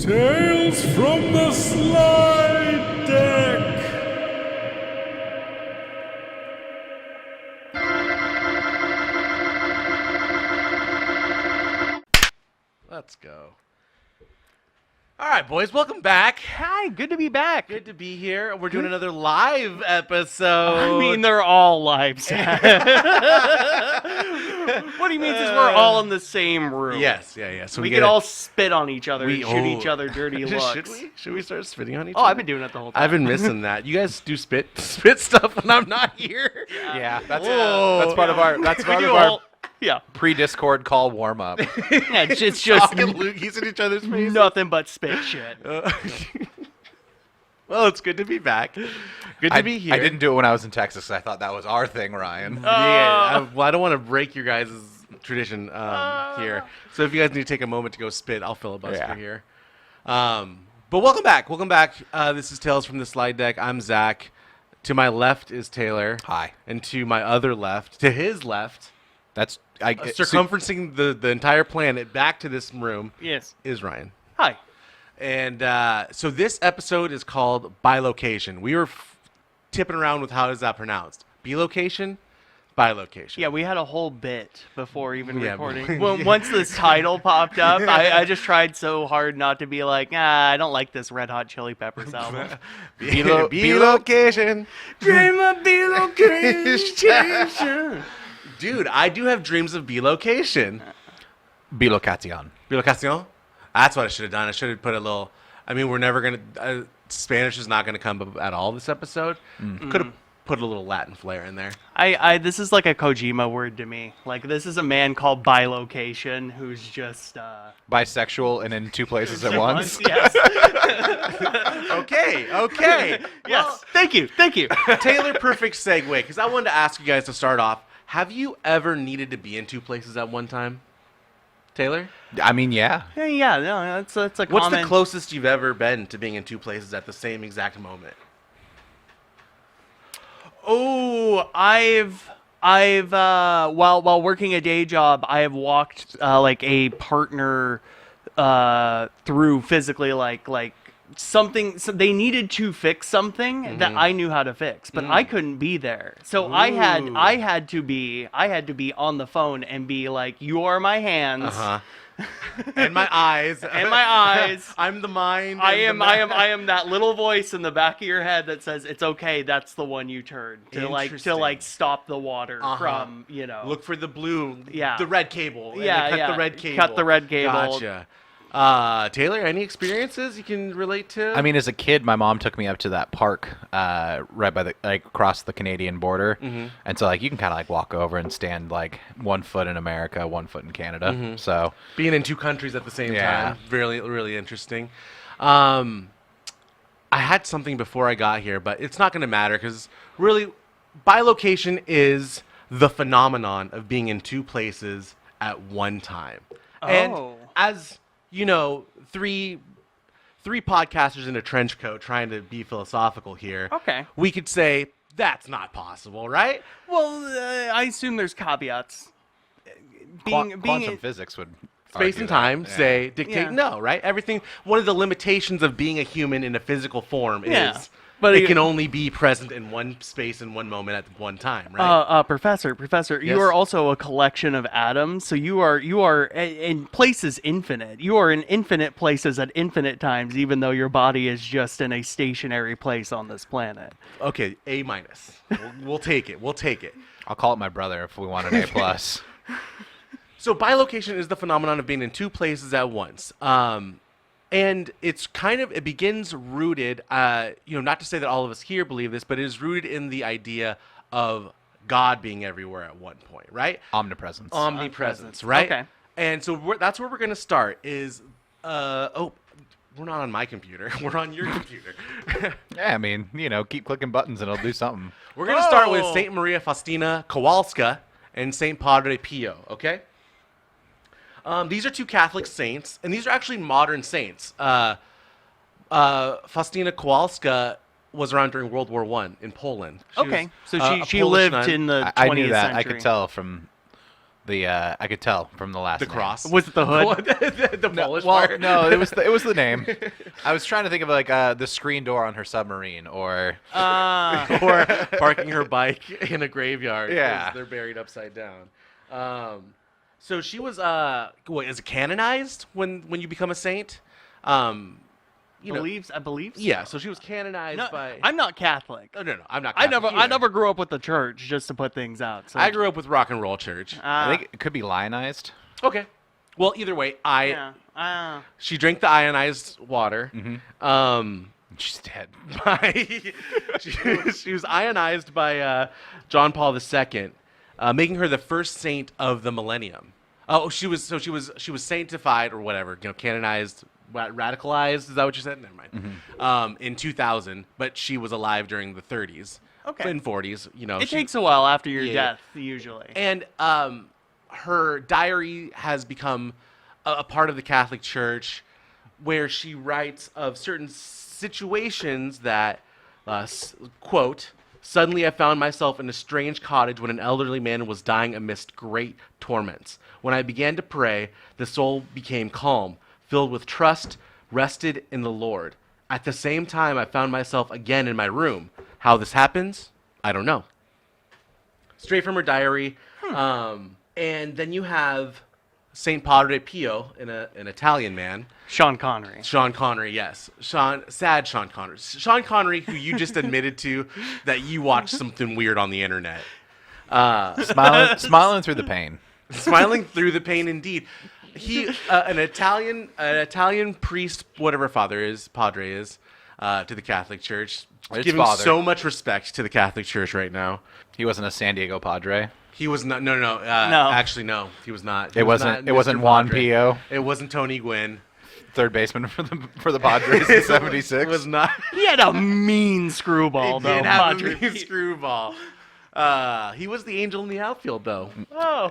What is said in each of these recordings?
Tales from the Slide Deck. Let's go. All right, boys, welcome back. Hi, good to be back. Good to be here. We're doing another live episode. I mean, they're all live. What he means is we're all in the same room. Yes, yeah. So we could all spit on each other and shoot each other dirty looks. Should we? Should we start spitting on each Oh, other? I've been doing that the whole time. I've been missing that. You guys do spit stuff when I'm not here. Yeah, that's part of our pre-Discord call warm up. Yeah, it's just Talking loogies in each other's faces. nothing but spit shit. Well, it's good to be back. Good to be here. I didn't do it when I was in Texas. I thought that was our thing, Ryan. Yeah, I don't want to break your guys' tradition here. So if you guys need to take a moment to go spit, I'll filibuster here. But welcome back. Welcome back. This is Tales from the Slide Deck. I'm Zach. To my left is Taylor. Hi. And to my other left, to his left, That's circumferencing the entire planet back to this room Yes. is Ryan. Hi. And so this episode is called Bilocation. We were tipping around with how is that pronounced? Bilocation? Bilocation. Yeah, we had a whole bit before even Yeah, recording. Once this title popped up, I just tried so hard not to be like, I don't like this Red Hot Chili Peppers album. Bilocation. Dream of Bilocation. Dude, I do have dreams of Bilocation. Bilocation. Bilocation? That's what I should have done. I should have put a little... I mean, we're never going to... Spanish is not going to come up at all this episode. Could have put a little Latin flair in there. This is like a Kojima word to me. Like, this is a man called Bilocation who's just... Bisexual and in two places at once. Yes. Okay. Yes. Well, Thank you. Taylor, perfect segue, because I wanted to ask you guys to start off. Have you ever needed to be in two places at one time? Taylor? I mean, yeah. Yeah, no, that's a common... What's the closest you've ever been to being in two places at the same exact moment? Oh, I've while working a day job, I have walked like a partner through physically like something. So they needed to fix something that I knew how to fix, but I couldn't be there. So I had to be on the phone and be like, "You are my hands." And my eyes. And my eyes. I'm the mind. I am that little voice in the back of your head that says it's okay. That's the one you turn to stop the water from Look for the blue. Yeah. The red cable. The red cable. Cut the red cable. Gotcha. Taylor, any experiences you can relate to? I mean, as a kid, my mom took me up to that park right by the across the Canadian border, and so you can kind of walk over and stand 1 foot in America, 1 foot in Canada. So being in two countries at the same time, really, really interesting. I had something before I got here, but it's not going to matter because really, bilocation is the phenomenon of being in two places at one time. And as three podcasters in a trench coat trying to be philosophical here. Okay. We could say that's not possible, right? Well, I assume there's caveats. Quantum physics would space and time dictate no, right? Everything. One of the limitations of being a human in a physical form is. But it can only be present in one space in one moment at one time, right? Professor, Yes? you are also a collection of atoms, so you are in places infinite. You are in infinite places at infinite times, even though your body is just in a stationary place on this planet. Okay, A-. We'll take it. We'll take it. I'll call it my brother if we want an A+. So bilocation is the phenomenon of being in two places at once. And it begins rooted, not to say that all of us here believe this, but it is rooted in the idea of God being everywhere at one point, right? Omnipresence, right? Okay. And so that's where we're going to start is, we're not on my computer. We're on your computer. Yeah, I mean, keep clicking buttons and it'll do something. We're going to start with St. Maria Faustina Kowalska and St. Padre Pio, okay? These are two Catholic saints, and these are actually modern saints. Faustina Kowalska was around during World War I in Poland. She lived in the 20th I knew that. century. I could tell from I could tell from the last The name. cross. Was it the hood? the Polish Well, part. no, it was the name. I was trying to think of like the screen door on her submarine, or Or parking her bike in a graveyard. 'cause Yeah. they're buried upside down. So she was is it canonized when you become a saint? You know, I believe. So. yeah. So she was canonized No, by. I'm not Catholic. Oh, no, I'm not. I Catholic never, I either. never grew up with the church, just to put things out. So I grew up with rock and roll church. I think it could be lionized. Okay. Well, either way, yeah. she drank the ionized water. She's dead. She was ionized by John Paul II, making her the first saint of the millennium. Oh, she was sanctified or whatever, canonized, radicalized. Is that what you said? Never mind. In 2000, but she was alive during the 30s, Okay. in 40s. It takes a while after your Yeah. death, usually. And her diary has become a part of the Catholic Church, where she writes of certain situations that, quote, "Suddenly I found myself in a strange cottage when an elderly man was dying amidst great torments. When I began to pray, the soul became calm, filled with trust, rested in the Lord. At the same time, I found myself again in my room. How this happens, I don't know." Straight from her diary. And then you have Saint Padre Pio, an Italian man. Sean Connery. Sean Connery, yes. Sad Sean Connery. Sean Connery, who you just admitted to that you watched something weird on the internet. Smiling through the pain. Smiling through the pain, indeed. He, an Italian priest, whatever padre is, to the Catholic Church. It's Giving father. so much respect to the Catholic Church right now. He wasn't a San Diego Padre. He was not. No. No. Actually, no. He was not. He It was wasn't. not It wasn't Mr. Juan Padre. Pio, It wasn't Tony Gwynn. third baseman for the Padres in '76. It was not. He had a mean screwball, He though. did have a Padre mean Pio. screwball. He was the angel in the outfield, though. Oh.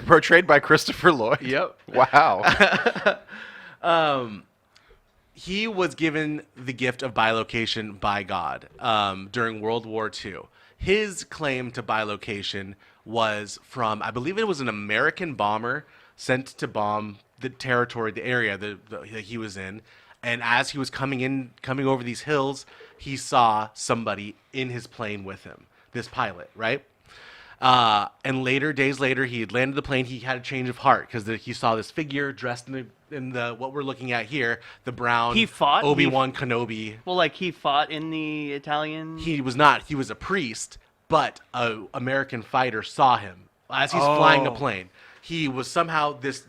Portrayed by Christopher Lloyd. Yep. Wow. He was given the gift of bilocation by God during World War II. His claim to bilocation was from, I believe it was an American bomber sent to bomb the territory, the area that he was in. And as he was coming over these hills, he saw somebody in his plane with him, this pilot, right? And days later, he had landed the plane. He had a change of heart because he saw this figure dressed in the what we're looking at here, the brown He fought? Obi-Wan Kenobi. Well, like he fought in the Italian. He was not. He was a priest, but a American fighter saw him as he's flying a plane. He was somehow this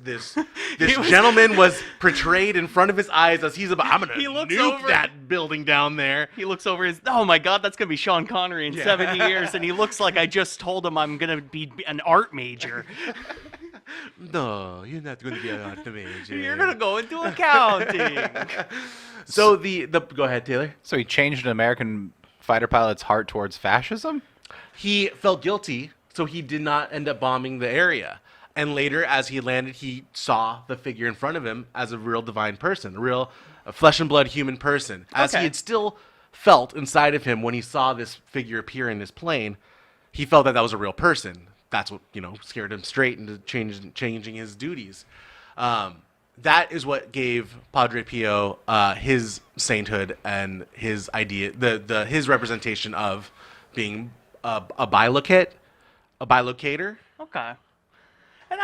gentleman was portrayed in front of his eyes as he's about. I'm gonna looks nuke over- that building down there. He looks over his. Oh my God, that's gonna be Sean Connery in 70 years, and he looks like I just told him I'm gonna be an art major. No, you're not going to be an art major. You're gonna go into accounting. So the go ahead, Taylor. So he changed an American fighter pilot's heart towards fascism? He felt guilty, so he did not end up bombing the area. And later, as he landed, he saw the figure in front of him as a real divine person, a flesh and blood human person. As Okay. he had still felt inside of him when he saw this figure appear in his plane, he felt that was a real person. That's what, scared him straight into changing his duties. That is what gave Padre Pio his sainthood and his idea, his representation of being a bilocator. Okay. And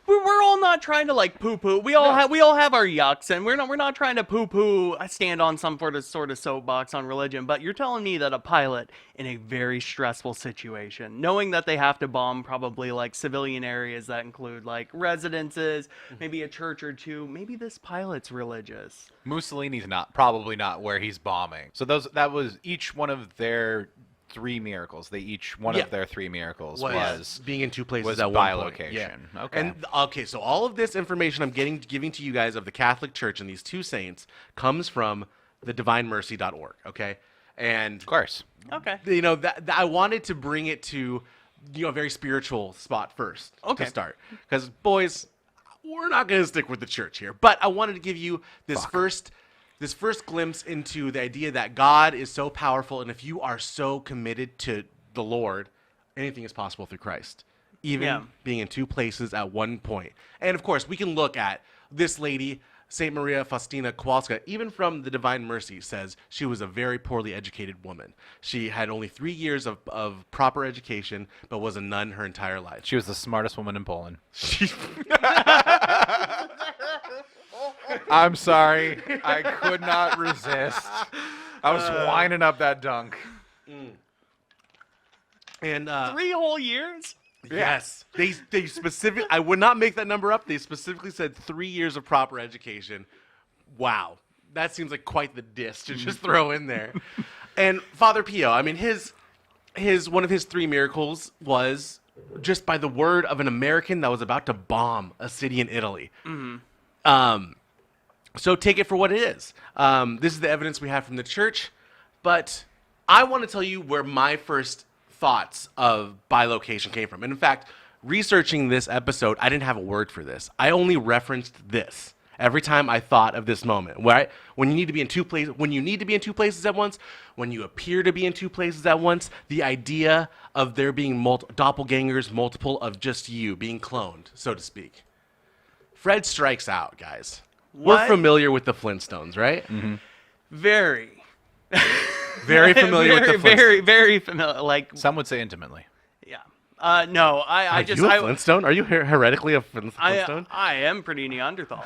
we're all not trying to like poo-poo. We all have our yucks, and we're not trying to poo-poo. I stand on some sort of soapbox on religion, but you're telling me that a pilot in a very stressful situation, knowing that they have to bomb probably like civilian areas that include like residences, maybe a church or two, maybe this pilot's religious. Mussolini's probably not where he's bombing. So that was each one of their three miracles. Of their three miracles was being in two places was at one point. bilocation. Yeah. Okay. And so all of this information I'm giving to you guys of the Catholic Church and these two saints comes from the divinemercy.org, okay? And Of course. Okay. that I wanted to bring it to a very spiritual spot first Okay. to start. Cuz boys, we're not going to stick with the church here, but I wanted to give you this first glimpse into the idea that God is so powerful, and if you are so committed to the Lord, anything is possible through Christ. even being in two places at one point. And of course, we can look at this lady, St. Maria Faustina Kowalska, even from the Divine Mercy, says she was a very poorly educated woman. She had only 3 years of proper education, but was a nun her entire life. She was the smartest woman in Poland. I'm sorry. I could not resist. I was winding up that dunk. And 3 whole years? yes, they specific. I would not make that number up. They specifically said 3 years of proper education. Wow, that seems like quite the diss to just throw in there. And Father Pio, I mean, his one of his 3 miracles was just by the word of an American that was about to bomb a city in Italy. So take it for what it is. This is the evidence we have from the church, but I want to tell you where my first thoughts of bilocation came from. And in fact, researching this episode, I didn't have a word for this. I only referenced this every time I thought of this moment. Right? When you need to be in two places, when you need to be in two places at once, when you appear to be in two places at once, the idea of there being doppelgangers, multiple of just you being cloned, so to speak. Fred strikes out, guys. What? We're familiar with the Flintstones, right? Very. Very familiar with the Flintstones. Very familiar. Like, Some would say intimately. yeah. No, I Are just... you a Flintstone? Are you heretically a I Flintstone? am pretty Neanderthal.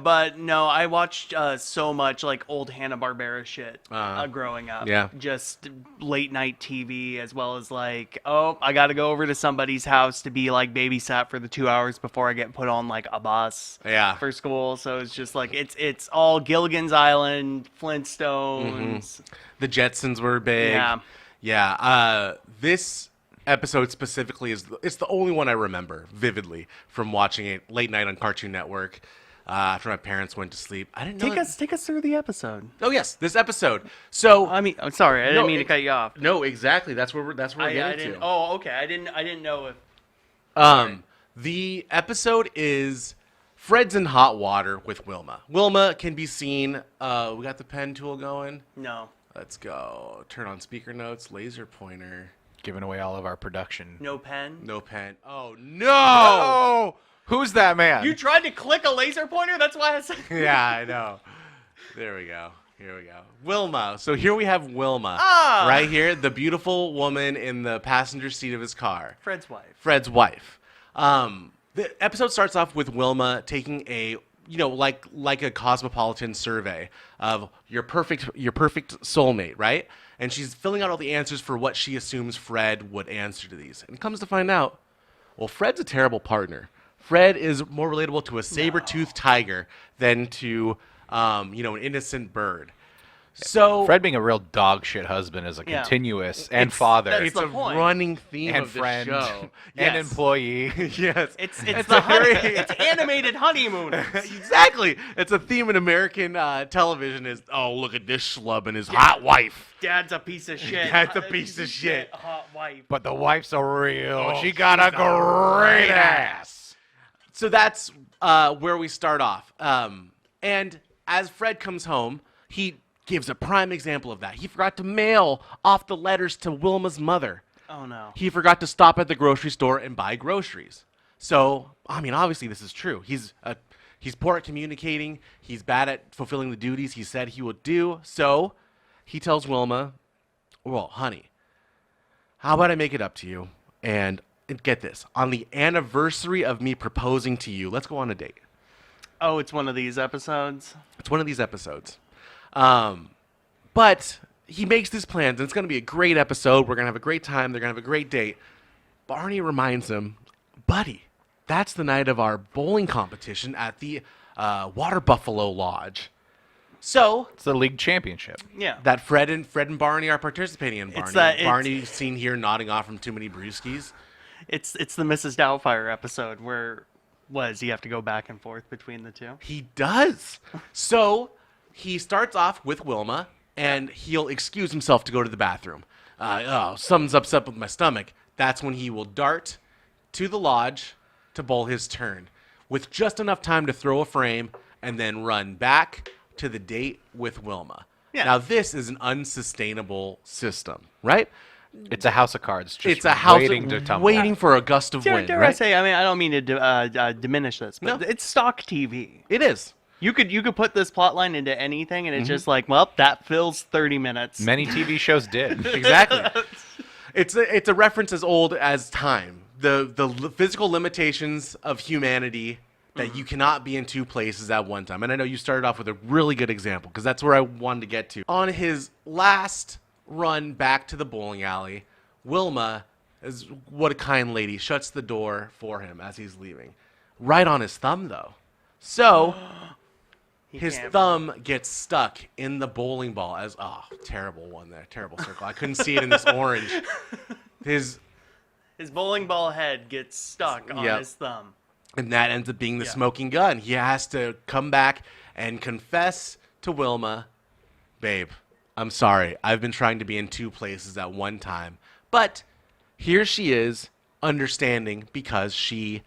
But no, I watched so much like old Hanna-Barbera shit growing up. Yeah. Just late night TV, as well as like, oh, I got to go over to somebody's house to be like babysat for the 2 hours before I get put on like a bus Yeah. for school. So it's just like, it's all Gilligan's Island, Flintstones. The Jetsons were big. Yeah. Yeah. This episode specifically it's the only one I remember vividly from watching it late night on Cartoon Network after my parents went to sleep. I didn't know. Take us through the episode. Oh yes, this episode. So I mean, I'm sorry, I didn't mean to cut you off. No, exactly. That's where we're I getting didn't. to. Oh, okay. I didn't know if. The episode is Fred's in hot water with Wilma. Wilma can be seen. We got the pen tool going. No. Let's go. Turn on speaker notes. Laser pointer. Giving away all of our production. No pen. No pen. Oh no! Oh! Who's that man? You tried to click a laser pointer? That's why I said. Yeah, I know. There we go. Here we go. Wilma. So here we have Wilma. Ah! Right here, the beautiful woman in the passenger seat of his car. Fred's wife. Fred's wife. The episode starts off with Wilma taking a, like a cosmopolitan survey of your perfect soulmate, right? And she's filling out all the answers for what she assumes Fred would answer to these. And comes to find out, well, Fred's a terrible partner. Fred is more relatable to a saber-toothed tiger than to, an innocent bird. So Fred being a real dog shit husband is a Yeah. continuous and father that's it's the a point. running theme and of the friend show. and Yes. employee. Yes. It's very animated honeymoon. Exactly. It's a theme in American television is, oh, look at this schlub and his hot wife. Dad's a piece of shit. Dad's a piece of shit. Hot wife. But the wife's a real. Oh, she got a great ass. So that's where we start off. And as Fred comes home, he gives a prime example of that. He forgot to mail off the letters to Wilma's mother. Oh no. He forgot to stop at the grocery store and buy groceries. So, I mean, obviously this is true. He's poor at communicating. He's bad at fulfilling the duties he said he would do. So he tells Wilma, well, honey, how about I make it up to you? And get this, on the anniversary of me proposing to you, let's go on a date. Oh, it's one of these episodes. It's one of these episodes. But he makes these plans, and it's going to be a great episode. We're going to have a great time. They're going to have a great date. Barney reminds him, buddy, that's the night of our bowling competition at the Water Buffalo Lodge. So It's the league championship. Yeah. that Fred and Barney are participating in. It's that- it's- Barney seen here nodding off from too many brewskis. It's the Mrs. Doubtfire episode where you have to go back and forth between the two. He does. So he starts off with Wilma, and he'll excuse himself to go to the bathroom. Something's upset with my stomach. That's when he will dart to the lodge to bowl his turn, with just enough time to throw a frame and then run back to the date with Wilma. Yeah. Now, this is an unsustainable system, right? It's a house of cards. Just It's a house waiting to tumble. waiting for a gust of wind, Dare I right? say? I mean, I don't mean to diminish this, but No. it's stock TV. It is. You could put this plot line into anything, and Mm-hmm. it's just like, well, that fills 30 minutes. Many TV shows did. Exactly. It's a reference as old as time. The physical limitations of humanity that you cannot be in two places at one time. And I know you started off with a really good example because that's where I wanted to get to. On his last run back to the bowling alley, Wilma, is what a kind lady, shuts the door for him as he's leaving. Right on his thumb, though. So his can't- thumb gets stuck in the bowling ball as terrible one there, terrible circle. I couldn't see it in this orange. His bowling ball head gets stuck on Yep. his thumb. and that ends up being the Yeah. smoking gun. He has to come back and confess to Wilma, babe, I'm sorry. I've been trying to be in two places at one time. But here she is, understanding because she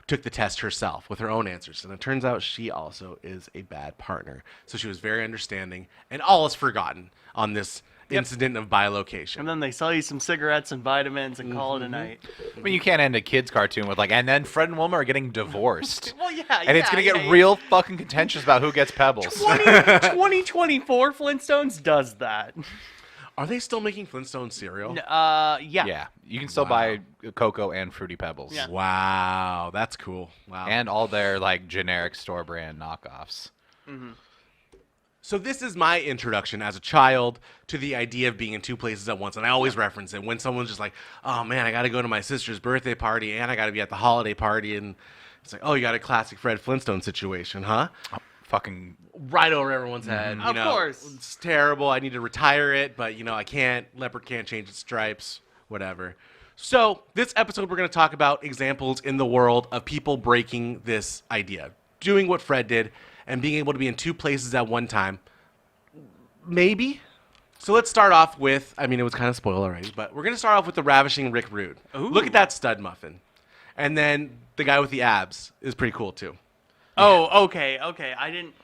took the test herself with her own answers. And it turns out she also is a bad partner. So she was very understanding, and all is forgotten on this incident of bilocation. And then they sell you some cigarettes and vitamins and call it Mm-hmm. a night. I mean, you can't end a kid's cartoon with like, and then Fred and Wilma are getting divorced. Well, yeah, And it's going to get real fucking contentious about who gets pebbles. 2024 Flintstones does that. Are they still making Flintstone cereal? Yeah. Yeah. You can still buy Cocoa and Fruity Pebbles. Yeah. Wow, that's cool. Wow. And all their like generic store brand knockoffs. So this is my introduction as a child to the idea of being in two places at once. And I always reference it when someone's just like, oh, man, I got to go to my sister's birthday party and I got to be at the holiday party. And it's like, oh, you got a classic Fred Flintstone situation, huh? Fucking Right over everyone's head. You Of know, course. It's terrible. I need to retire it, but, I can't. Leopard can't change its stripes, whatever. So this episode, we're going to talk about examples in the world of people breaking this idea, doing what Fred did, and being able to be in two places at one time. Maybe. So let's start off with, it was kind of spoiled already, but we're going to start off with the ravishing Rick Rude. Ooh. Look at that stud muffin. And then the guy with the abs is pretty cool, too. Oh, okay. I didn't.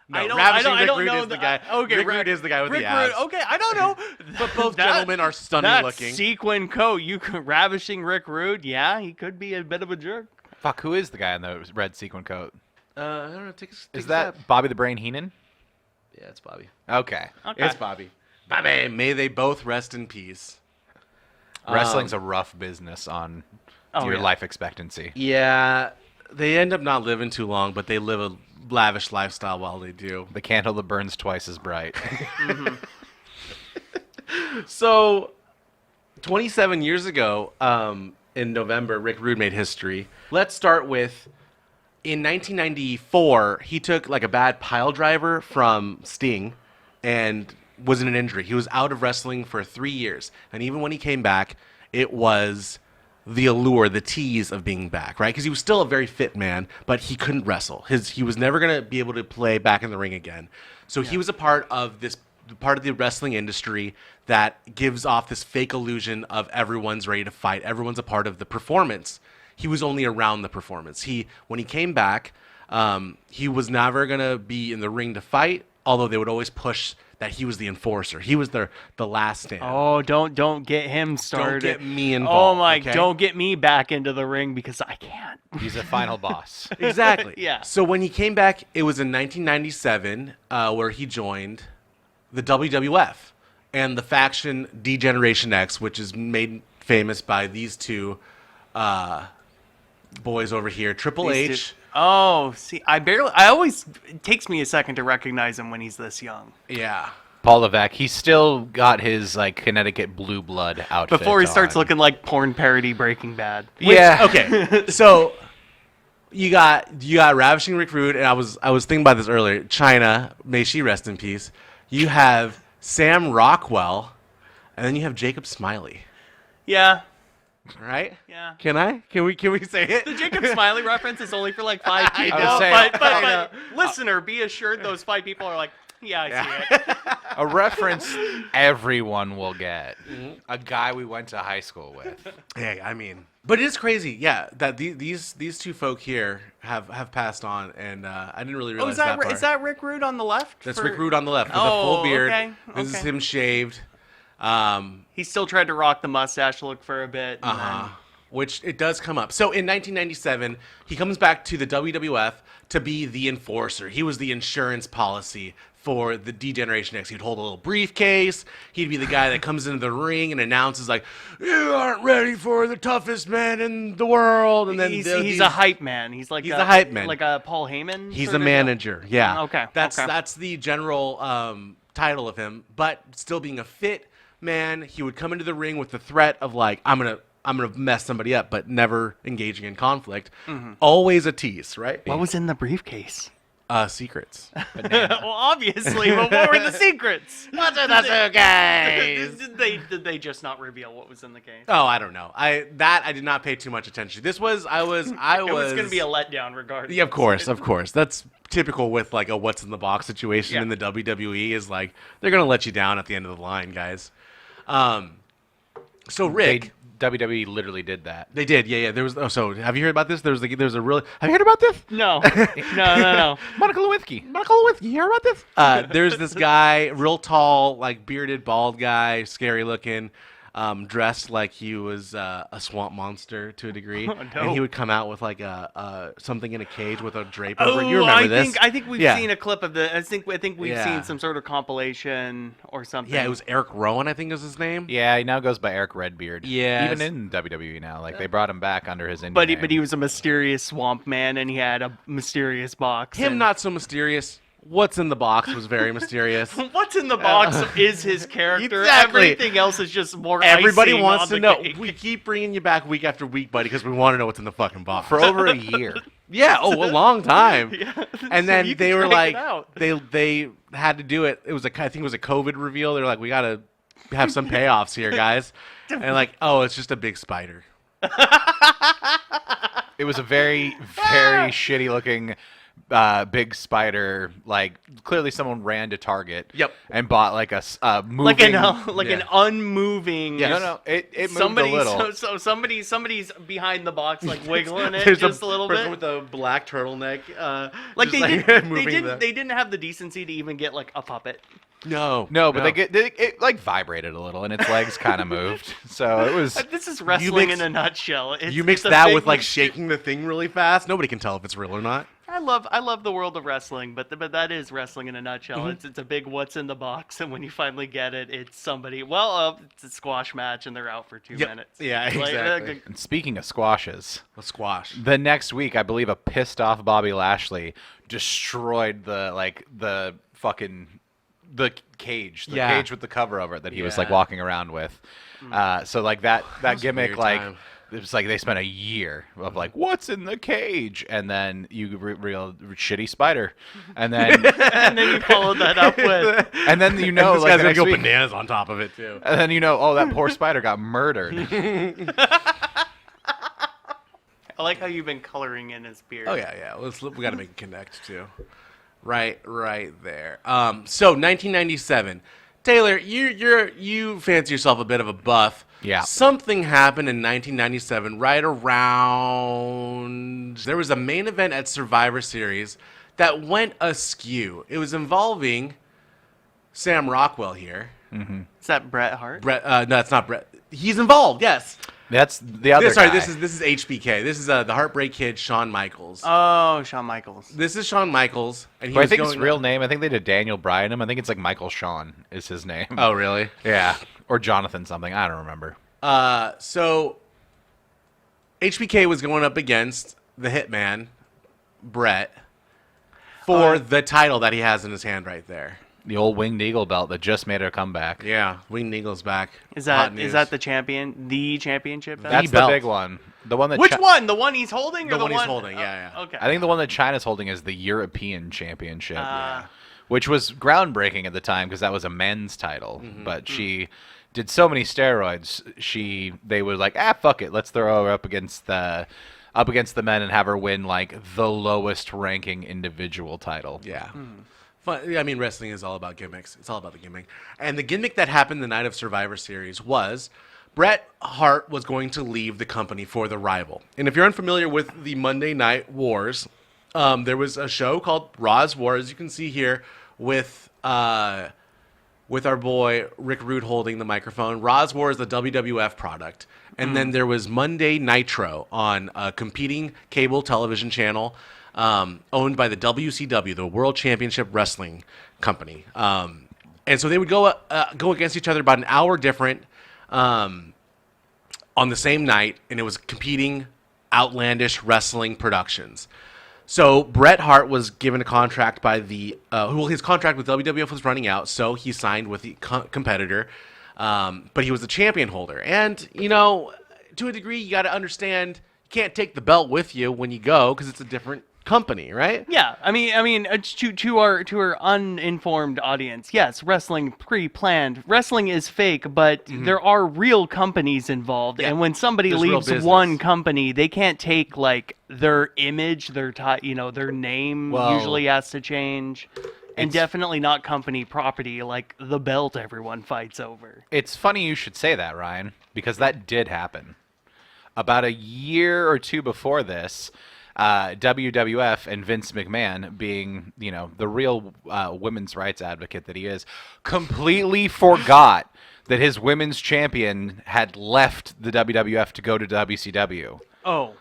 No, I don't, ravishing I Rick don't Rude know is the guy. Okay, Rick Rude is the guy with the Rick abs. Rude, okay, I don't know. But both That- gentlemen are stunning that looking. sequin coat, ravishing Rick Rude. Yeah, he could be a bit of a jerk. fuck. Who is the guy in the red sequin coat? I don't know. Take Is a that stab. Bobby the Brain Heenan? Yeah, it's Bobby. Okay. Okay. It's Bobby. Bobby, may they both rest in peace. Wrestling's a rough business on your yeah. life expectancy. Yeah, they end up not living too long, but they live a lavish lifestyle while they do. The candle that burns twice as bright. So, 27 years ago, in November, Rick Rude made history. Let's start with, in 1994, he took like a bad pile driver from Sting and was in an injury. He was out of wrestling for 3 years. And even when he came back, it was the allure, the tease of being back, right? Because he was still a very fit man, but he couldn't wrestle. He was never going to be able to play back in the ring again. So he was a part of the wrestling industry that gives off this fake illusion of everyone's ready to fight. Everyone's a part of the performance. He was only around the performance. When he came back, he was never going to be in the ring to fight, although they would always push that he was the enforcer. He was the last stand. Oh, don't get him started. Don't get me Oh involved. my, okay? don't get me back into the ring because I can't. He's a final boss. Exactly. Yeah. So when he came back, it was in 1997 where he joined the WWF and the faction D-Generation X, which is made famous by these two boys over here, Triple These H. two- Oh, see, it takes me a second to recognize him when he's this young. Yeah. Paul Levesque, he's still got his like Connecticut blue blood outfit Before he starts on. looking like porn parody Breaking Bad. Yeah. Okay. So you got Ravishing Rick Rude, and I was thinking about this earlier. China, may she rest in peace. You have Sam Rockwell, and then you have Jacob Smiley. Yeah. Right? Yeah. Can we say it? The Jacob Smiley reference is only for like 5 people. was saying- but listener, be assured those 5 people are like, yeah, I see it. A reference everyone will get. A guy we went to high school with. Hey, but it is crazy, yeah, that these two folk here have passed on, and I didn't really Oh, realize that part. is that Rick Rude on the left? That's Rick Rude on the left with a Oh, full beard. okay, This is okay. him shaved. He still tried to rock the mustache look for a bit. And then, Which it does come up. So in 1997, he comes back to the WWF to be the enforcer. He was the insurance policy for the D-Generation X. He'd hold a little briefcase. He'd be the guy that comes into the ring and announces like, "You aren't ready for the toughest man in the world." And then he's a hype man. He's like a hype man, like a Paul Heyman. He's sort a of manager. Yeah. Okay. That's the general title of him. But still being a fit man, he would come into the ring with the threat of like, I'm gonna mess somebody up, but never engaging in conflict. Always a tease, right? What was in the briefcase? Secrets. Well, obviously, but what were the secrets? What's in the suitcase? Did they just not reveal what was in the case? Oh, I don't know. I did not pay too much attention. This was I was It was going to be a letdown regardless. Yeah, of course. That's typical with like a what's in the box situation in the WWE is like they're gonna let you down at the end of the line, guys. So Rick, WWE literally did that. they did, yeah. There was so have you heard about this? There's a really have you heard about this? No. Monica Lewinsky. You hear about this? There's this guy, real tall, like bearded, bald guy, scary looking, dressed like he was a swamp monster to a degree, Oh, no. and he would come out with like a something in a cage with a drape over it. You remember this? I think we've seen a clip of the. I think we've Yeah. seen some sort of compilation or something. Yeah, it was Eric Rowan, I think is his name. Yeah, he now goes by Eric Redbeard. Yes. Even in WWE now. Like, they brought him back under his indie But name. he was a mysterious swamp man, and he had a mysterious box. Him and- not so mysterious. What's in the box was very mysterious. What's in the box is his character. Exactly. Everything else is just more. Everybody icing wants on to the know. cake. We keep bringing you back week after week, buddy, because we want to know what's in the fucking box. For over a year. Yeah, a long time. Yeah. And So then you they can were check it like, out. they had to do it. It was I think it was a COVID reveal. They're like, we gotta have some payoffs here, guys. And like, oh, it's just a big spider. It was a very, very shitty looking big spider. Like, clearly someone ran to Target. Yep. And bought like a moving. An unmoving. Yes. No, it moved Somebody, a little. so somebody's behind the box, like wiggling it There's just a little person bit. with a black turtleneck. Like just, they didn't have the decency to even get like a puppet. No, but it like vibrated a little and its legs kind of moved. So it was. This is wrestling mix- in a nutshell. You mix it's a that big with like mistake. shaking the thing really fast. Nobody can tell if it's real or not. I love the world of wrestling, but that is wrestling in a nutshell. It's a big what's in the box, and when you finally get it, it's somebody. Well, it's a squash match, and they're out for 2 Yep. minutes. Yeah, Like, exactly. And speaking of squashes, A squash. the next week, I believe a pissed off Bobby Lashley destroyed the cage, Yeah. cage with the cover over it that he was like Yeah. walking around with. So like that was a gimmick, weird like time. it was like they spent a year of like, what's in the cage, and then you real shitty spider, and then and then you followed that up with and then you know this like guy's the gonna next go week, bananas on top of it too. and then you know, oh, that poor spider got murdered. I like how you've been coloring in his beard. Oh yeah. We got to make a connect too. Right there. So 1997. Taylor, you fancy yourself a bit of a buff. Yeah. Something happened in 1997, right around. There was a main event at Survivor Series that went askew. It was involving Sam Rockwell here. Is that Bret Hart? Brett. No, it's not Brett. He's involved. Yes. That's the other guy. This is HBK. This is the Heartbreak Kid, Shawn Michaels. Oh, Shawn Michaels. This is Shawn Michaels, and he But I was think his going- real name, I think they did Daniel Bryan him. I think it's like Michael Shawn is his name. Oh, really? Yeah. Or Jonathan something. I don't remember. So HBK was going up against the Hitman, Brett, for the title that he has in his hand right there. The old Winged Eagle belt that just made a comeback. Yeah, Winged Eagle's back. Is Hot that news. the championship? belt? That's the belt. big one. The one that Which one? The one he's holding, or The the one he's holding, yeah. Okay. I think the one that China's holding is the European Championship. Yeah. Which was groundbreaking at the time because that was a men's title. Mm-hmm. But she did so many steroids. They were like, fuck it, let's throw her up against the men and have her win like the lowest ranking individual title. Yeah. Fun. I mean, wrestling is all about gimmicks. It's all about the gimmick. And the gimmick that happened the night of Survivor Series was Bret Hart was going to leave the company for the rival. And if you're unfamiliar with the Monday Night Wars, there was a show called Raw's War, as you can see here, with with our boy Rick Rude holding the microphone. Raw's War is the WWF product. And then there was Monday Nitro on a competing cable television channel owned by the WCW, the World Championship Wrestling Company. And so they would go against each other about an hour different on the same night, and it was competing outlandish wrestling productions. So Bret Hart was given a contract by his contract with WWF was running out, so he signed with the competitor. But he was the champion holder. And, to a degree, you got to understand you can't take the belt with you when you go because it's a different company, right? Yeah, I mean, to our uninformed audience, yes, wrestling pre-planned. Wrestling is fake, but there are real companies involved, and when somebody There's real leaves business. one company, they can't take like their image, their their name usually has to change, and definitely not company property like the belt everyone fights over. It's funny you should say that, Ryan, because that did happen. About a year or two before this, WWF and Vince McMahon, being, the real women's rights advocate that he is, completely forgot that his women's champion had left the WWF to go to WCW. Oh.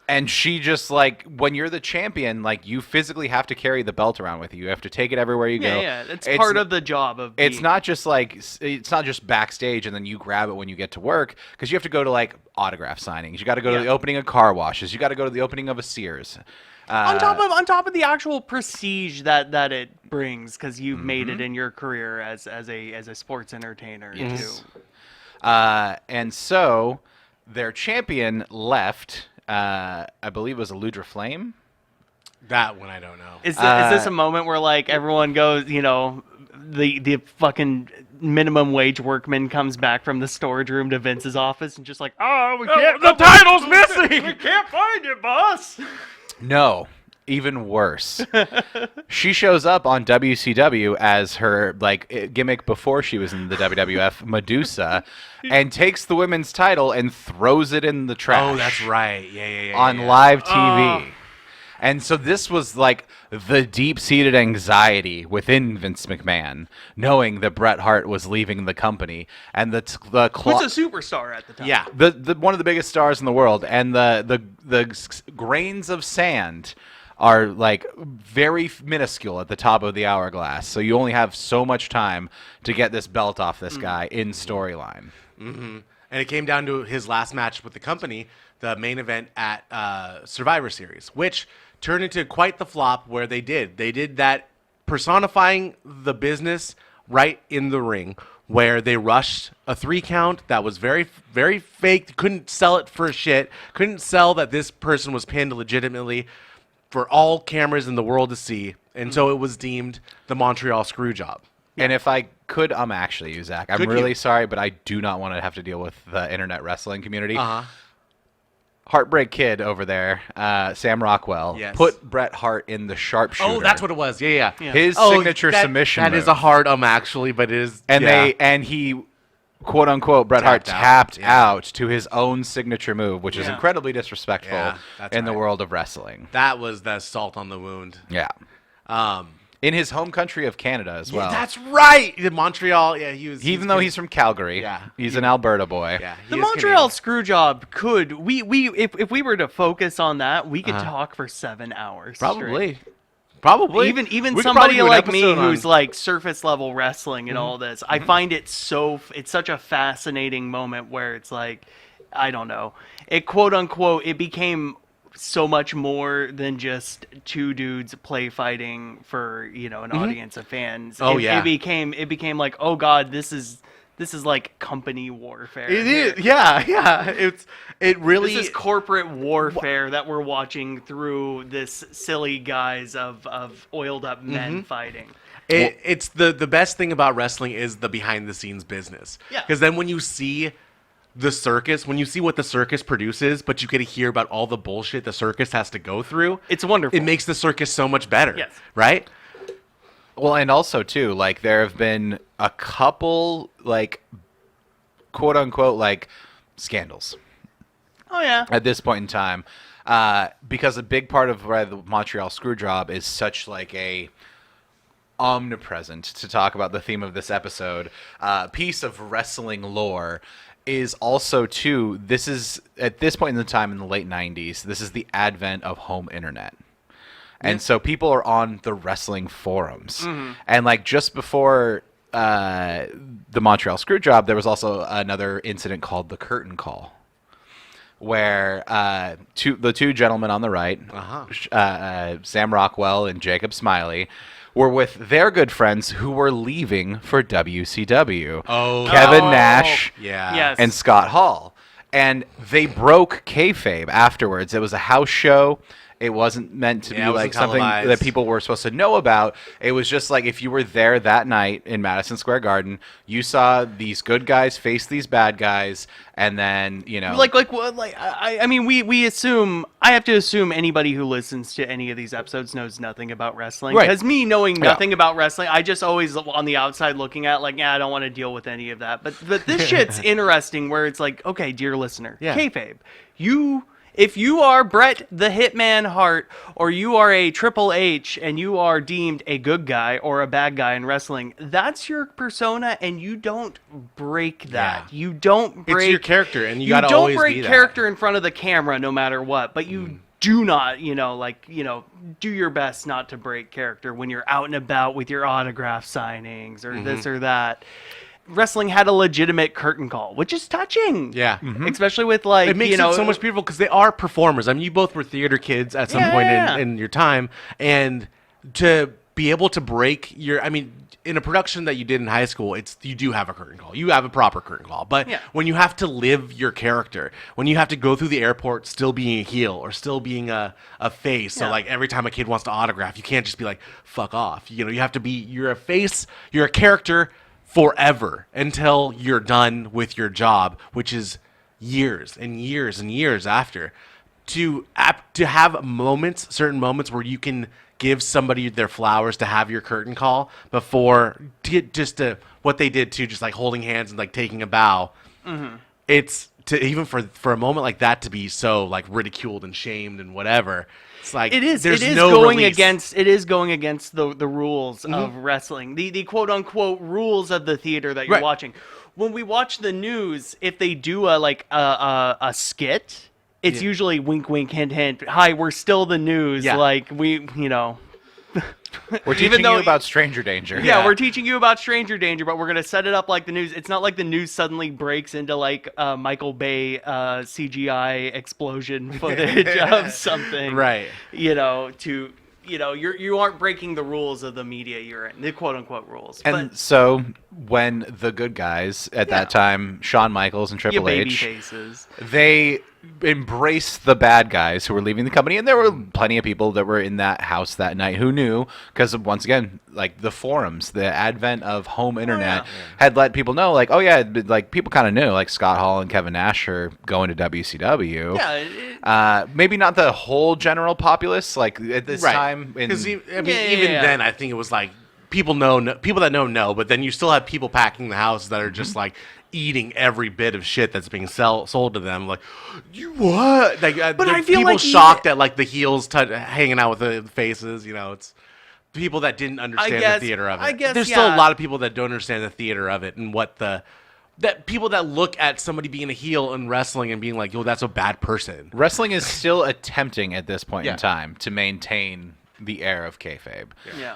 And she just, when you're the champion, you physically have to carry the belt around with you. You have to take it everywhere you go. Yeah, it's part of the job of It's not just it's not just backstage and then you grab it when you get to work, because you have to go to autograph signings. You got to go to the opening of car washes. You got to go to the opening of a Sears. On top of the actual prestige that it brings, because you've made it in your career as a sports entertainer too. And so their champion left. I believe it was Eludra Flame. That one I don't know. Is this a moment where everyone goes, the fucking minimum wage workman comes back from the storage room to Vince's office and just we can't. The title's missing! We can't find it, boss. No, even worse. She shows up on WCW as her gimmick before she was in the WWF, Medusa, and takes the women's title and throws it in the trash. Oh, that's right. Yeah. On live TV. And so this was the deep-seated anxiety within Vince McMahon, knowing that Bret Hart was leaving the company, and Who's a superstar at the time? Yeah. the one of the biggest stars in the world, and the grains of sand are very minuscule at the top of the hourglass. So you only have so much time to get this belt off this guy in storyline. Mm-hmm. And it came down to his last match with the company, the main event at Survivor Series, which turned into quite the flop where they did that personifying the business right in the ring, where they rushed a 3 count that was very, very fake. Couldn't sell it for shit. Couldn't sell that this person was pinned legitimately for all cameras in the world to see. And so it was deemed the Montreal screw job. And if I could, actually, Zach, I'm really sorry, but I do not want to have to deal with the internet wrestling community. Heartbreak Kid over there, Sam Rockwell, put Bret Hart in the sharpshooter. Oh, that's what it was. Yeah. His signature submission That move. is a hard actually, but it is. And he, quote unquote, Bret Hart tapped out to his own signature move, which is incredibly disrespectful in the world of wrestling. That was the salt on the wound. Yeah. In his home country of Canada as well. That's right. In Montreal, Even though he's from Calgary, he's an Alberta boy. Yeah, the Montreal screw job could if we were to focus on that, we could talk for 7 hours. Probably. Even somebody like me who's surface level wrestling and all this, I find it's such a fascinating moment where it's I don't know, it quote unquote it became so much more than just two dudes play fighting for an audience of fans. It became oh god, this is company warfare. It is, yeah. It really this is corporate warfare that we're watching through this silly guise of oiled up men fighting. It's the best thing about wrestling is the behind the scenes business. Yeah, because then when you see the circus, when you see what the circus produces, but you get to hear about all the bullshit the circus has to go through, it's wonderful. It makes the circus so much better. Yes. Right? Well, and also too, there have been a couple quote unquote scandals. Oh yeah. At this point in time, because a big part of why the Montreal screw job is such a omnipresent to talk about the theme of this episode, piece of wrestling lore is also, too, this is, at this point in the time in the late 90s, this is the advent of home internet. And so people are on the wrestling forums. And like just before the Montreal Screwjob, there was also another incident called the Curtain Call, where the two gentlemen on the right, Sam Rockwell and Jacob Smiley, were with their good friends who were leaving for WCW. Kevin Nash Yes. and Scott Hall. And they broke kayfabe afterwards. It was a house show. It wasn't meant to be it wasn't like something televised. that people were supposed to know about. It was just like if you were there that night in Madison Square Garden, you saw these good guys face these bad guys, and then, you know... I mean, we assume, I have to assume anybody who listens to any of these episodes knows nothing about wrestling. Right. Because me knowing nothing about wrestling, I just always on the outside looking at like, I don't want to deal with any of that. But this shit's interesting where it's like, okay, dear listener, kayfabe, if you are Bret the Hitman Hart, or you are a Triple H and you are deemed a good guy or a bad guy in wrestling, that's your persona, and you don't break that. Yeah. You don't break... It's your character, and you gotta don't always break be that. character in front of the camera no matter what, but you do not, do your best not to break character when you're out and about with your autograph signings or this or that. Wrestling had a legitimate curtain call, which is touching. Yeah. Especially with like, It makes it so much beautiful because they are performers. I mean, you both were theater kids at some point in your time, and to be able to break in a production that you did in high school, you do have a curtain call. You have a proper curtain call. But when you have to live your character, when you have to go through the airport still being a heel or still being a face, so like every time a kid wants to autograph, you can't just be like, fuck off. You have to be, you're a face, you're a character forever until you're done with your job, which is years and years and years after. To have certain moments where you can give somebody their flowers, to have your curtain call before what they did to just like holding hands and like taking a bow. It's to even for a moment like that to be so like ridiculed and shamed and whatever. It's like it is going against the rules of wrestling, the quote unquote rules of the theater that you're watching. When we watch the news, if they do a skit, it's usually wink wink hint hint. Hi, we're still the news. Yeah. Like We're teaching you about stranger danger. Yeah, we're teaching you about stranger danger, but we're going to set it up like the news. It's not like the news suddenly breaks into like Michael Bay CGI explosion footage of something. Right. You aren't breaking the rules of the media you're in, the quote unquote rules. And so when the good guys at that time, Shawn Michaels and Triple baby H, faces. they embraced the bad guys who were leaving the company, and there were plenty of people that were in that house that night who knew, because once again, like the forums, the advent of home internet had let people know, like, like people kind of knew, like Scott Hall and Kevin Nash are going to WCW. Maybe not the whole general populace, like at this time. Because even then, I think it was like people that know, but then you still have people packing the house that are just like eating every bit of shit that's being sold to them. Like, you what? Like, but I feel people like shocked at like the heels hanging out with the faces. It's people that didn't understand the theater of it. I guess there's still a lot of people that don't understand the theater of it and what that people that look at somebody being a heel in wrestling and being like, yo, that's a bad person. Wrestling is still attempting at this point in time to maintain the air of kayfabe.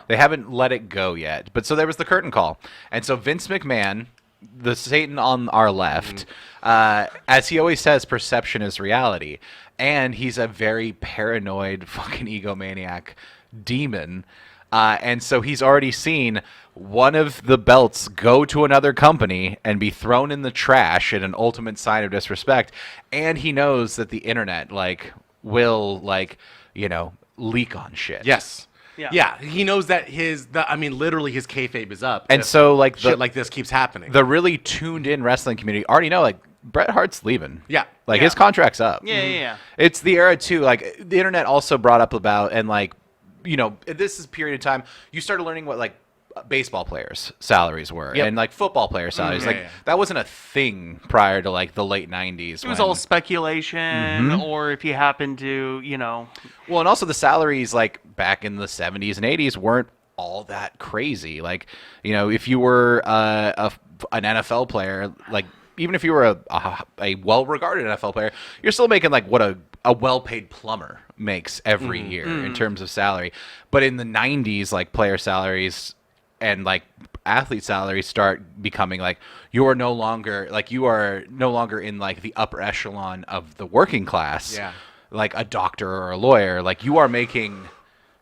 They haven't let it go yet. But so there was the curtain call. And so Vince McMahon, the Satan on our left, as he always says, perception is reality. And he's a very paranoid fucking egomaniac demon. And so he's already seen one of the belts go to another company and be thrown in the trash in an ultimate sign of disrespect. And he knows that the internet will leak on shit. Yes. Yeah, he knows that literally his kayfabe is up. And so shit like this keeps happening. The really tuned in wrestling community already know, like, Bret Hart's leaving. Yeah. His contract's up. Yeah. It's the era too. Like, the internet also brought up about, and like, this is a period of time you started learning what like baseball players' salaries were, and like football player salaries. That wasn't a thing prior to like the late 90s. It was all speculation, or if you happen to, Well, and also the salaries like back in the 70s and 80s weren't all that crazy. Like, you know, if you were an NFL player, like even if you were a well-regarded NFL player, you're still making like what a well-paid plumber makes every year in terms of salary. But in the 90s, like player salaries and like athlete salaries start becoming like you are no longer in like the upper echelon of the working class. Yeah. Like a doctor or a lawyer, like you are making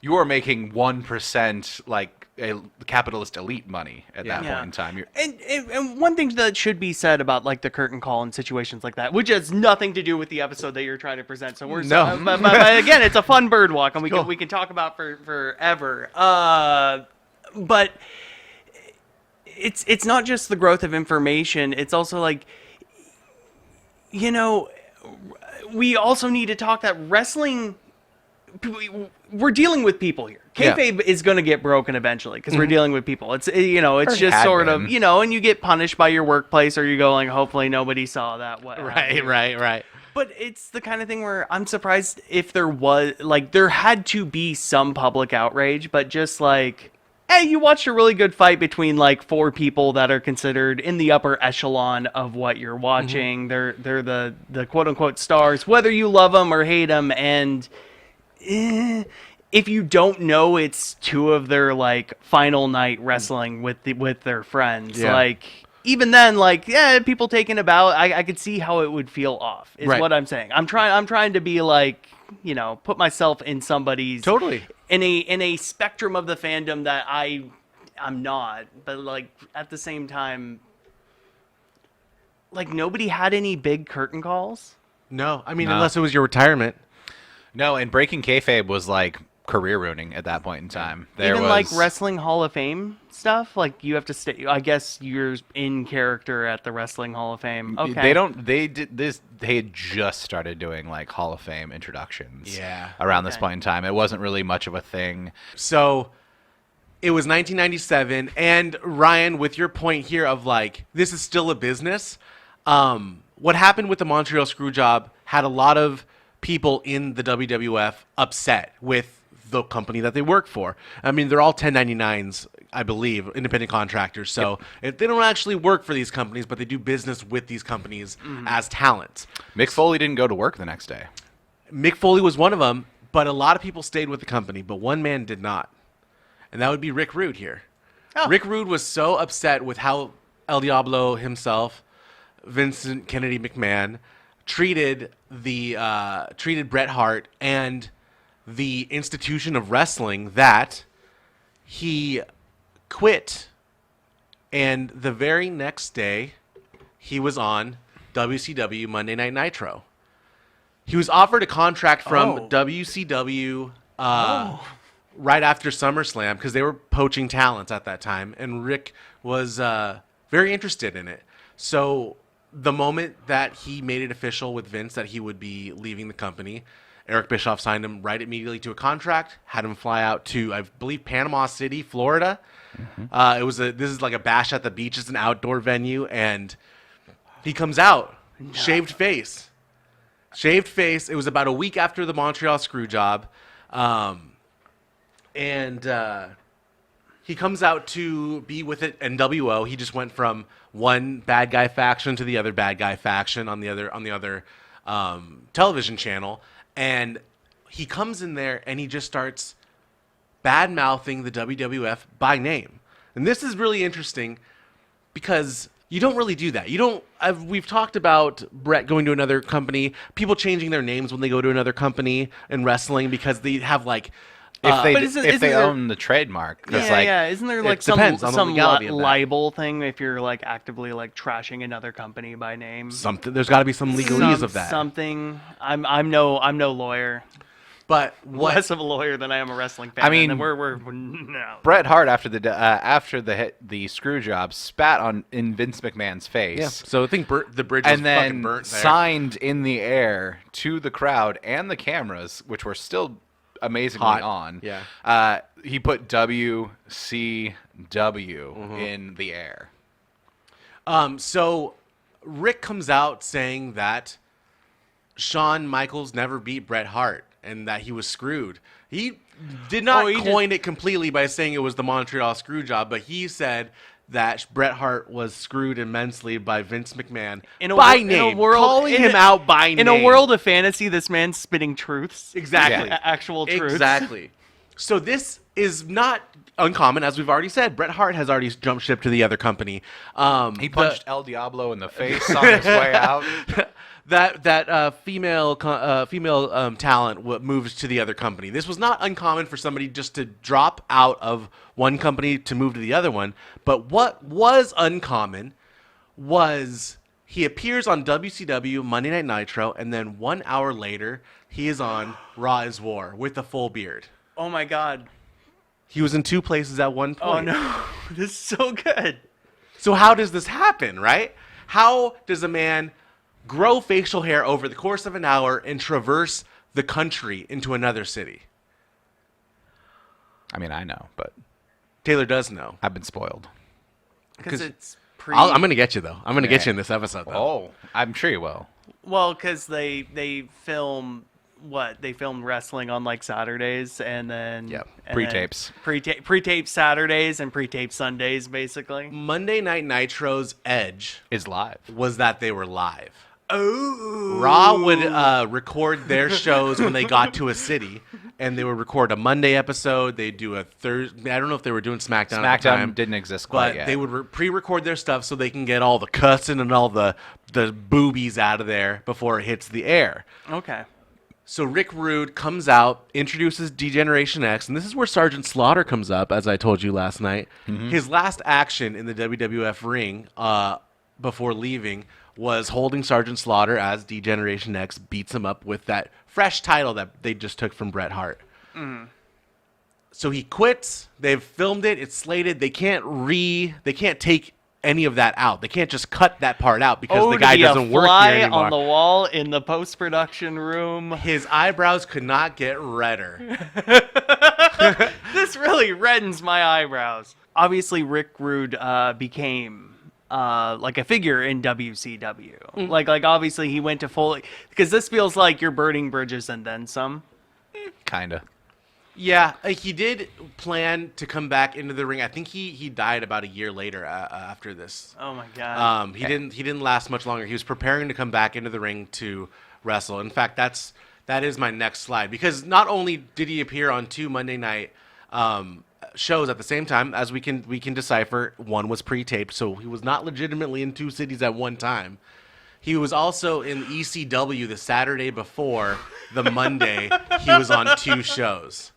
1% like a capitalist elite money at that point in time. And one thing that should be said about like the curtain call and situations like that, which has nothing to do with the episode that you're trying to present. So but again, it's a fun bird walk, and we can talk about forever. But it's not just the growth of information. It's also like, you know, we also need to talk that wrestling. We're dealing with people here. Kayfabe is going to get broken eventually because we're dealing with people. It's it's just sort of and you get punished by your workplace, or you go like, hopefully nobody saw that. Right. But it's the kind of thing where I'm surprised if there was like there had to be some public outrage, but just like, hey, you watched a really good fight between like 4 people that are considered in the upper echelon of what you're watching. They're the quote unquote stars, whether you love them or hate them, and. If you don't know it's 2 of their like final night wrestling with their friends, like even then, like people taking a bow, I could see how it would feel off. Is what I'm saying. I'm trying to be like, put myself in somebody's in a spectrum of the fandom that I'm not, but like at the same time, like nobody had any big curtain calls. No, I mean unless it was your retirement. No, and breaking kayfabe was like career ruining at that point in time. Like Wrestling Hall of Fame stuff, like you have to stay. I guess you're in character at the Wrestling Hall of Fame. Okay. They had just started doing like Hall of Fame introductions. Yeah. Around this point in time, it wasn't really much of a thing. So it was 1997, and Ryan, with your point here of like this is still a business. What happened with the Montreal Screwjob had a lot of people in the WWF upset with the company that they work for. I mean, they're all 1099s, I believe, independent contractors. So if they don't actually work for these companies, but they do business with these companies as talent. Mick Foley didn't go to work the next day. Mick Foley was one of them, but a lot of people stayed with the company, but one man did not. And that would be Rick Rude here. Oh. Rick Rude was so upset with how El Diablo himself, Vincent Kennedy McMahon, treated Bret Hart and the institution of wrestling that he quit. And the very next day, he was on WCW Monday Night Nitro. He was offered a contract from WCW right after SummerSlam because they were poaching talents at that time, and Rick was very interested in it. So the moment that he made it official with Vince that he would be leaving the company, Eric Bischoff signed him right immediately to a contract, had him fly out to, I believe, Panama City, Florida. This is like a bash at the beach. It's an outdoor venue, and he comes out, shaved face. It was about a week after the Montreal Screwjob, and he comes out to be with it NWO. He just went from one bad guy faction to the other bad guy faction on the other television channel, and he comes in there and he just starts bad mouthing the WWF by name. And this is really interesting because you don't really do that. We've talked about Brett going to another company, people changing their names when they go to another company in wrestling because they have like. If they own the trademark, isn't there like some legality of that. libel thing if you're like actively like trashing another company by name? There's got to be some legalese of that. Something. I'm no lawyer, but less of a lawyer than I am a wrestling fan. I mean, we're no. Bret Hart after the screw job spat in Vince McMahon's face. Yeah. So I think the bridge was fucking burnt there. Signed in the air to the crowd and the cameras, which were still amazingly hot on. Yeah. He put WCW in the air. So Rick comes out saying that Shawn Michaels never beat Bret Hart. and that he was screwed. He did not coin it completely by saying it was the Montreal screw job, but he said that Bret Hart was screwed immensely by Vince McMahon by name, calling him out by name. In a world of fantasy, this man's spitting truths. Exactly. Actual truths. Exactly. So this is not uncommon, as we've already said. Bret Hart has already jumped ship to the other company. He punched El Diablo in the face on his way out. That female talent moves to the other company. This was not uncommon for somebody just to drop out of one company to move to the other one. But what was uncommon was he appears on WCW Monday Night Nitro, and then 1 hour later, he is on Raw is War with a full beard. Oh my God. He was in two places at one point. Oh no, this is so good. So how does this happen, right? How does a man grow facial hair over the course of an hour and traverse the country into another city? I mean, I know, but Taylor does know. I've been spoiled. Because it's I'm going to get you, though. I'm going to get you in this episode, though. Oh, I'm sure you will. Well, because they film what they filmed wrestling on like Saturdays, and then pre-tapes, pre-tape Saturdays and pre-tape Sundays, basically. Monday Night Nitro's edge is live. Was that they were live. Oh, Raw would record their shows when they got to a city, and they would record a Monday episode. They'd do a Thursday. I don't know if they were doing SmackDown at the time. Didn't exist quite yet. But they would pre-record their stuff so they can get all the cussing and all the boobies out of there before it hits the air. Okay. So Rick Rude comes out, introduces D-Generation X, and this is where Sergeant Slaughter comes up, as I told you last night. Mm-hmm. His last action in the WWF ring before leaving was holding Sergeant Slaughter as D-Generation X beats him up with that fresh title that they just took from Bret Hart. Mm. So he quits. They've filmed it. It's slated. They can't take any of that out. They can't just cut that part out because the guy doesn't work here anymore. On the wall in the post-production room. His eyebrows could not get redder. This really reddens my eyebrows. Obviously, Rick Rude became like a figure in WCW. Mm-hmm. Like obviously he went to full, because this feels like you're burning bridges and then some. Kinda. Yeah, he did plan to come back into the ring. I think he died about a year later after this. Oh my God. He didn't last much longer. He was preparing to come back into the ring to wrestle. In fact, that is my next slide, because not only did he appear on 2 Monday night shows at the same time, as we can decipher, one was pre-taped, so he was not legitimately in 2 cities at one time. He was also in ECW the Saturday before the Monday. He was on 2 shows.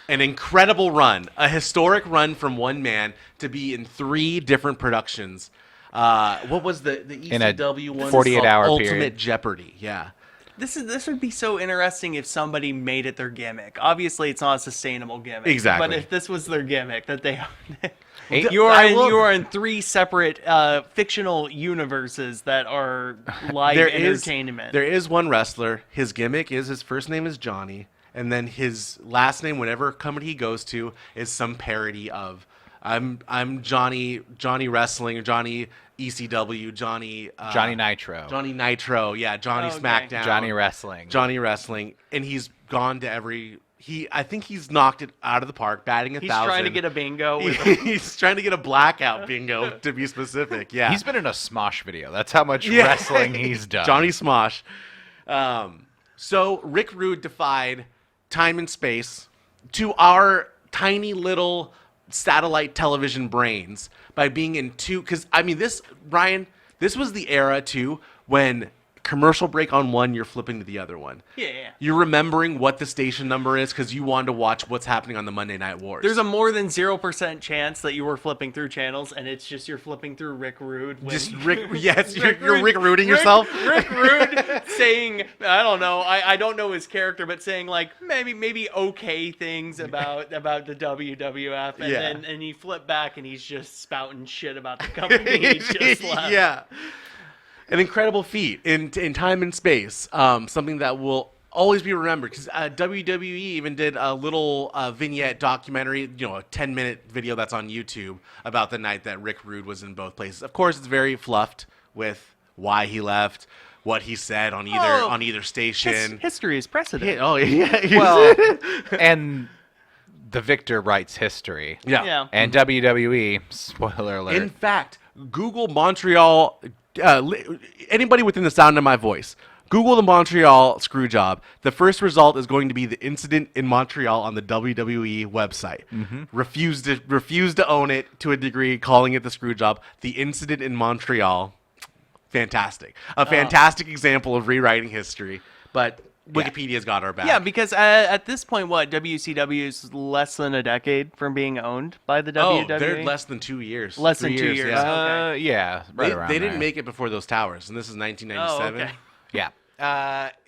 An incredible run, a historic run from one man to be in 3 different productions. What was the ECW one? 48-hour Ultimate period. Jeopardy. Yeah. This would be so interesting if somebody made it their gimmick. Obviously, it's not a sustainable gimmick. Exactly. But if this was their gimmick, that they You are in 3 separate fictional universes that are live entertainment. There is one wrestler. His gimmick is his first name is Johnny. And then his last name, whatever company he goes to, is some parody of I'm Johnny Wrestling, or Johnny ECW, Johnny Nitro. Johnny Nitro, yeah, Johnny Smackdown. Johnny Wrestling. Johnny Wrestling. And he's gone to I think he's knocked it out of the park, batting 1,000. He's trying to get a bingo. He's trying to get a blackout bingo, to be specific. Yeah. He's been in a Smosh video. That's how much wrestling he's done. Johnny Smosh. So Rick Rude defied time and space to our tiny little satellite television brains by being in 2, because I mean this was the era too when commercial break on one, you're flipping to the other one. Yeah. You're remembering what the station number is because you wanted to watch what's happening on the Monday Night Wars. There's a more than 0% chance that you were flipping through channels and it's just you're flipping through Rick Rude. Just Rick, yes, you're Rick Ruding yourself. Rick Rude saying, I don't know, I don't know his character, but saying like maybe okay things about the WWF, and then you flip back and he's just spouting shit about the company he just left. Yeah. An incredible feat in time and space, something that will always be remembered, because WWE even did a little vignette documentary, a 10-minute video that's on YouTube about the night that Rick Rude was in both places. Of course, it's very fluffed with why he left, what he said on either station. History is precedent. Oh yeah. Well, and the victor writes history. Yeah. And WWE, spoiler alert. In fact, Google Montreal. Anybody within the sound of my voice, Google the Montreal screw job. The first result is going to be the incident in Montreal on the WWE website. Refused to own it to a degree, calling it the screw job. The incident in Montreal. Fantastic. A fantastic example of rewriting history. But Wikipedia's got our back. Yeah, because at this point, WCW is less than a decade from being owned by the WWE? They're less than 2 years. Less 3 than 2 years. Yeah. Okay. Yeah, right around They didn't there. make it before those towers, and this is 1997. Oh, okay. Yeah.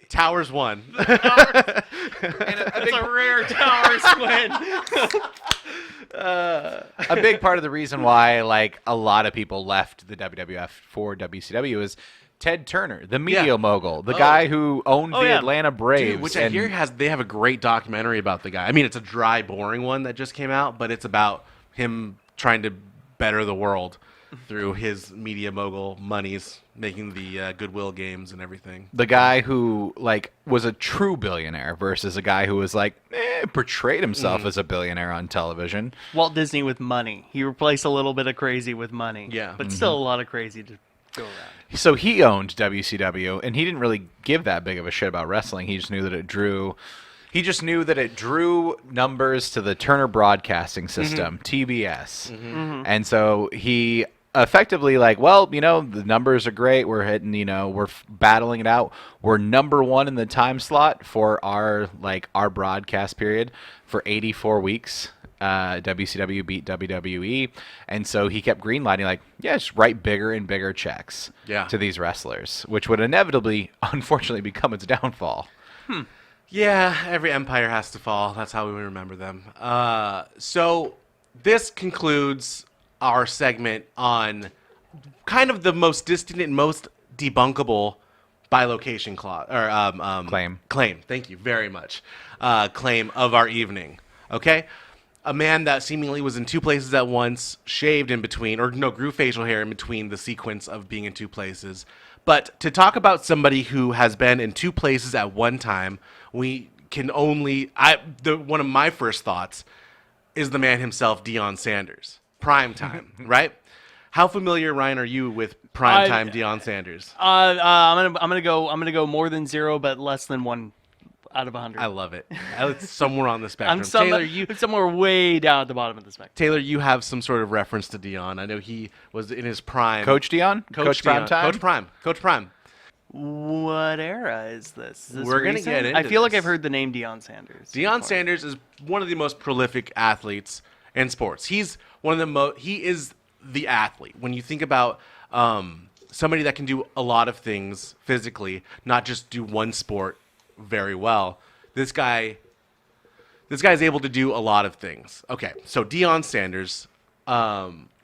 Towers won. It's a rare Towers win. A big part of the reason why like a lot of people left the WWF for WCW is Ted Turner, the media mogul, the guy who owned the Atlanta Braves. Dude, which I hear they have a great documentary about the guy. I mean, it's a dry, boring one that just came out, but it's about him trying to better the world through his media mogul monies, making the Goodwill games and everything. The guy who like was a true billionaire versus a guy who was like portrayed himself as a billionaire on television. Walt Disney with money. He replaced a little bit of crazy with money. Yeah. But still a lot of crazy to go around. So he owned WCW, and he didn't really give that big of a shit about wrestling. He just knew that it drew. He just knew that it drew numbers to the Turner Broadcasting System, TBS, and so he effectively like, well, the numbers are great. We're hitting, we're battling it out. We're number one in the time slot for our broadcast period for 84 weeks. WCW beat WWE, and so he kept greenlighting, like, just write bigger and bigger checks to these wrestlers, which would inevitably, unfortunately, become its downfall. Yeah, every empire has to fall. That's how we remember them. So this concludes our segment on kind of the most distant and most debunkable bilocation claim. Claim. Thank you very much. Claim of our evening. Okay. A man that seemingly was in two places at once, shaved in between, grew facial hair in between the sequence of being in two places. But to talk about somebody who has been in two places at one time, we can only... one of my first thoughts is the man himself, Deion Sanders. Prime time, right? How familiar, Ryan, are you with prime time Deion Sanders? I'm gonna go more than 0, but less than 1 out of 100. I love it. It's somewhere on the spectrum. I'm somewhere way down at the bottom of the spectrum. Taylor, you have some sort of reference to Deion. I know he was in his prime. Coach Deion? Coach Prime Time? Coach Prime. What era is this? We're going to get into I feel like this. I've heard the name Deion Sanders. Deion Sanders is one of the most prolific athletes in sports. He's one of the he is the athlete. When you think about somebody that can do a lot of things physically, not just do one sport very well, this guy is able to do a lot of things. Okay, so Deion Sanders,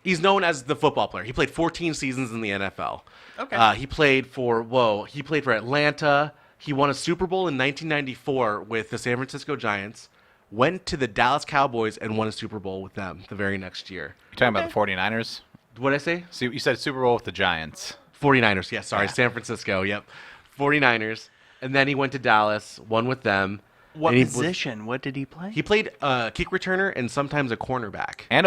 he's known as the football player. He played 14 seasons in the NFL. Okay. He played for Atlanta. He won a Super Bowl in 1994 with the San Francisco Giants. Went to the Dallas Cowboys and won a Super Bowl with them the very next year. You're talking about the 49ers? What did I say? So you said Super Bowl with the Giants. 49ers. Yeah, sorry. San Francisco. Yep. 49ers. And then he went to Dallas, won with them. What and position? What did he play? He played kick returner and sometimes a cornerback. And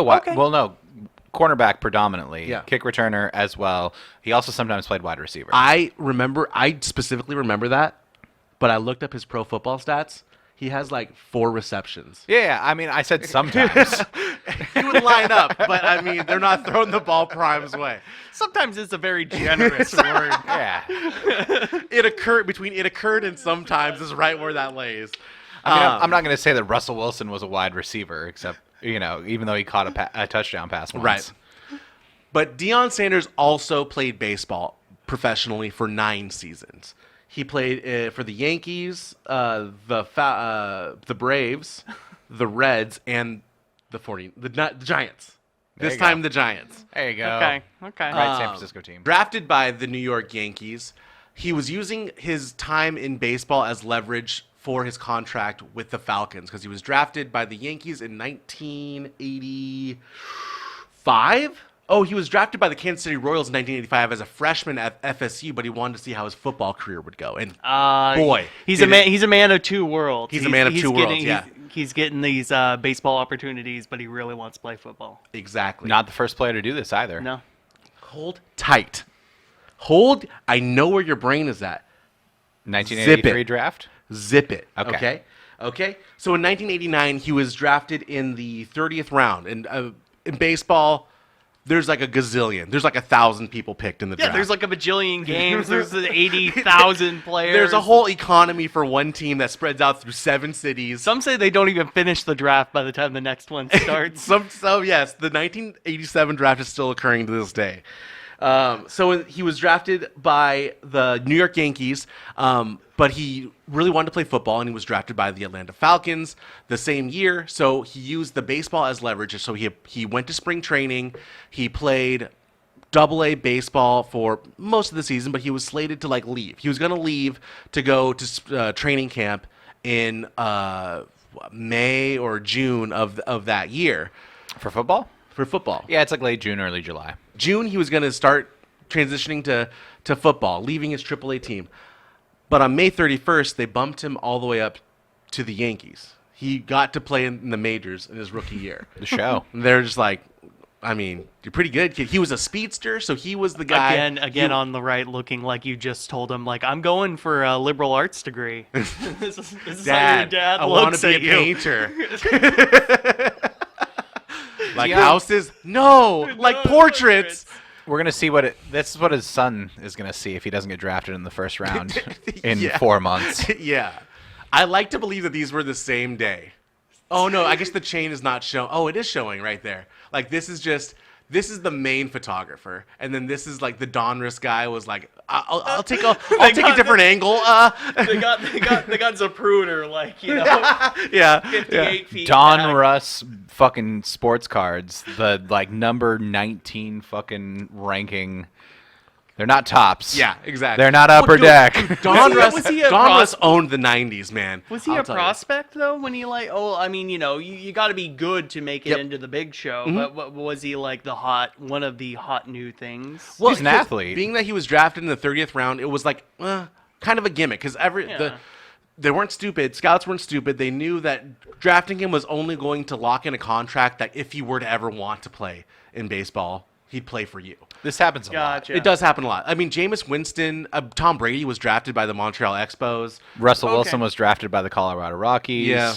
cornerback predominantly. Yeah. Kick returner as well. He also sometimes played wide receiver. I specifically remember that, but I looked up his pro football stats. He has 4 receptions. Yeah, I mean, I said sometimes. He would line up, but I mean, they're not throwing the ball Prime's way. Sometimes it's a very generous word. Yeah. It occurred and sometimes is right where that lays. I mean, I'm not going to say that Russell Wilson was a wide receiver, except, even though he caught a touchdown pass once. Right. But Deion Sanders also played baseball professionally for 9 seasons. He played for the Yankees, the Braves, the Reds, and the Giants. This time, the Giants. There you go. Okay. Right, San Francisco team. Drafted by the New York Yankees, he was using his time in baseball as leverage for his contract with the Falcons because he was drafted by the Yankees in 1985. Oh, he was drafted by the Kansas City Royals in 1985 as a freshman at FSU, but he wanted to see how his football career would go. And boy, he's a man. He's a man of two worlds. He's a man of two worlds. Yeah, he's getting these baseball opportunities, but he really wants to play football. Exactly. Not the first player to do this either. No. Hold tight. Hold. I know where your brain is at. 1983 draft. Zip it. Okay. Okay. So in 1989, he was drafted in the 30th round, and in baseball, there's like a gazillion. There's like 1,000 people picked in the draft. Yeah, there's like a bajillion games. There's 80,000 players. There's a whole economy for one team that spreads out through 7 cities. Some say they don't even finish the draft by the time the next one starts. So yes, the 1987 draft is still occurring to this day. So he was drafted by the New York Yankees, but he really wanted to play football, and he was drafted by the Atlanta Falcons the same year. So he used the baseball as leverage. So he went to spring training. He played Double-A baseball for most of the season, but he was slated to leave. He was going to leave to go to training camp in May or June of that year For football? for football. Yeah, it's like late June, early July. June, he was going to start transitioning to football, leaving his AAA team. But on May 31st, they bumped him all the way up to the Yankees. He got to play in the majors in his rookie year. The show. And they're just like, I mean, you're pretty good, kid. He was a speedster, so he was the guy. Again, on the right, looking like you just told him, I'm going for a liberal arts degree. this is how your dad I want looks to be at a you. painter. Houses? No, portraits. We're gonna see this is what his son is gonna see if he doesn't get drafted in the first round in Yeah. 4 months. Yeah. I like to believe that these were the same day. Oh, no, I guess the chain is not showing. Oh, it is showing right there. This is the main photographer. And then this is the Donruss guy was like, I'll take a different angle. They got Zapruder, Yeah. 58 feet Don back. Russ fucking sports cards, the number 19 fucking ranking. They're not tops. Yeah, exactly. They're not upper deck. Donruss Was he a owned the 90s, man. Was he I'll a tell you. prospect, though, when he, you got to be good to make it Yep. into the big show, Mm-hmm. but was he, one of the hot new things? Well, He's an because athlete. Being that he was drafted in the 30th round, it was kind of a gimmick because they weren't stupid. Scouts weren't stupid. They knew that drafting him was only going to lock in a contract that if he were to ever want to play in baseball, he'd play for you. This happens a lot. Gotcha. It does happen a lot. I mean, Jameis Winston, Tom Brady was drafted by the Montreal Expos. Russell Okay. Wilson was drafted by the Colorado Rockies. Yeah.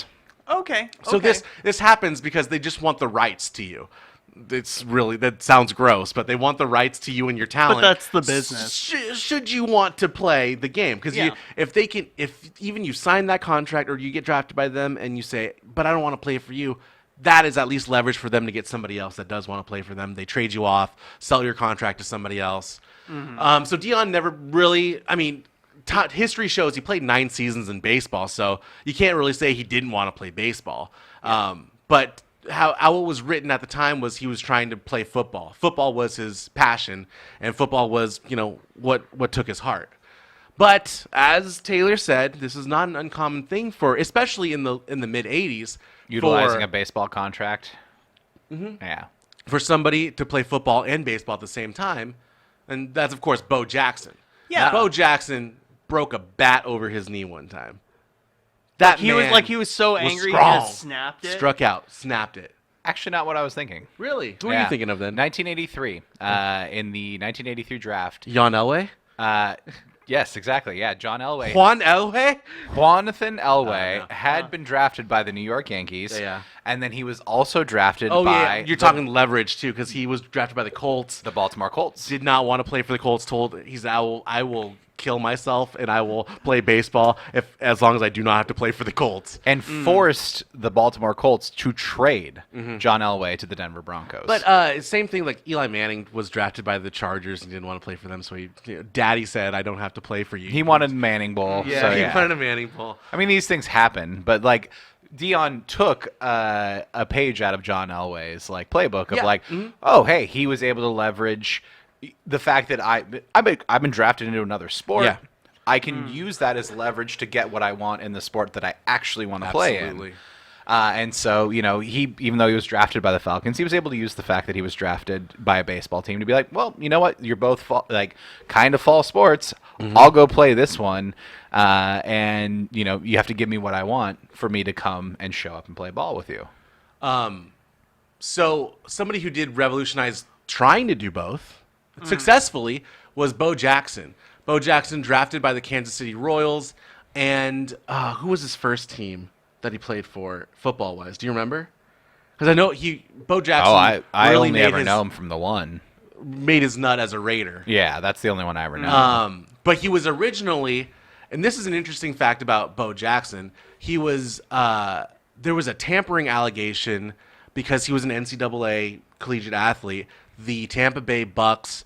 Okay. So this happens because they just want the rights to you. That sounds gross, but they want the rights to you and your talent. that's the business. Should you want to play the game? Because Yeah. if even you sign that contract or you get drafted by them and you say, but I don't want to play for you, that is at least leverage for them to get somebody else that does want to play for them. They trade you off, sell your contract to somebody else. Mm-hmm. So Dion never really, history shows he played 9 seasons in baseball, so you can't really say he didn't want to play baseball. But how it was written at the time was he was trying to play football. Football was his passion, and football was, what took his heart. But as Taylor said, this is not an uncommon thing especially in the mid '80s, Utilizing a baseball contract. Mm-hmm. Yeah. for somebody to play football and baseball at the same time, and that's of course Bo Jackson. Yeah. Bo Jackson broke a bat over his knee one time. That He was so angry he strong. just snapped it. Struck out, snapped it. Actually, not what I was thinking. Really? Who are Yeah. you thinking of then? 1983. In the 1983 draft. Jan Elway? Yes, exactly. Yeah, John Elway. Juan Elway? Jonathan Elway no. had been drafted by the New York Yankees. Yeah. And then he was also drafted Oh, by yeah. You're talking leverage, too, because he was drafted by the Colts. the Baltimore Colts. Did not want to play for the Colts. Told I will kill myself and I will play baseball as long as I do not have to play for the Colts. And forced the Baltimore Colts to trade John Elway to the Denver Broncos. But same thing, Eli Manning was drafted by the Chargers and didn't want to play for them, so Daddy said, I don't have to play for you. he wanted Manning Bowl. Yeah, so he yeah. wanted a Manning Bowl. I mean, these things happen, but Dion took a page out of John Elway's playbook of Yeah. oh, hey, he was able to leverage the fact that I've been drafted into another sport. Yeah. I can use that as leverage to get what I want in the sport that I actually want to play in. Absolutely. And so, he, even though he was drafted by the Falcons, he was able to use the fact that he was drafted by a baseball team to be like, well, you know what? You're both kind of fall sports. I'll go play this one. And, you have to give me what I want for me to come and show up and play ball with you. So somebody who did revolutionize trying to do both successfully was Bo Jackson. Bo Jackson drafted by the Kansas City Royals. And who was his first team that he played for football-wise? Do you remember? Because I know Bo Jackson. Oh, I really only ever know him from the one. Made his nut as a Raider. Yeah, that's the only one I ever know. But he was originally, and this is an interesting fact about Bo Jackson. He was there was a tampering allegation because he was an NCAA collegiate athlete. The Tampa Bay Bucks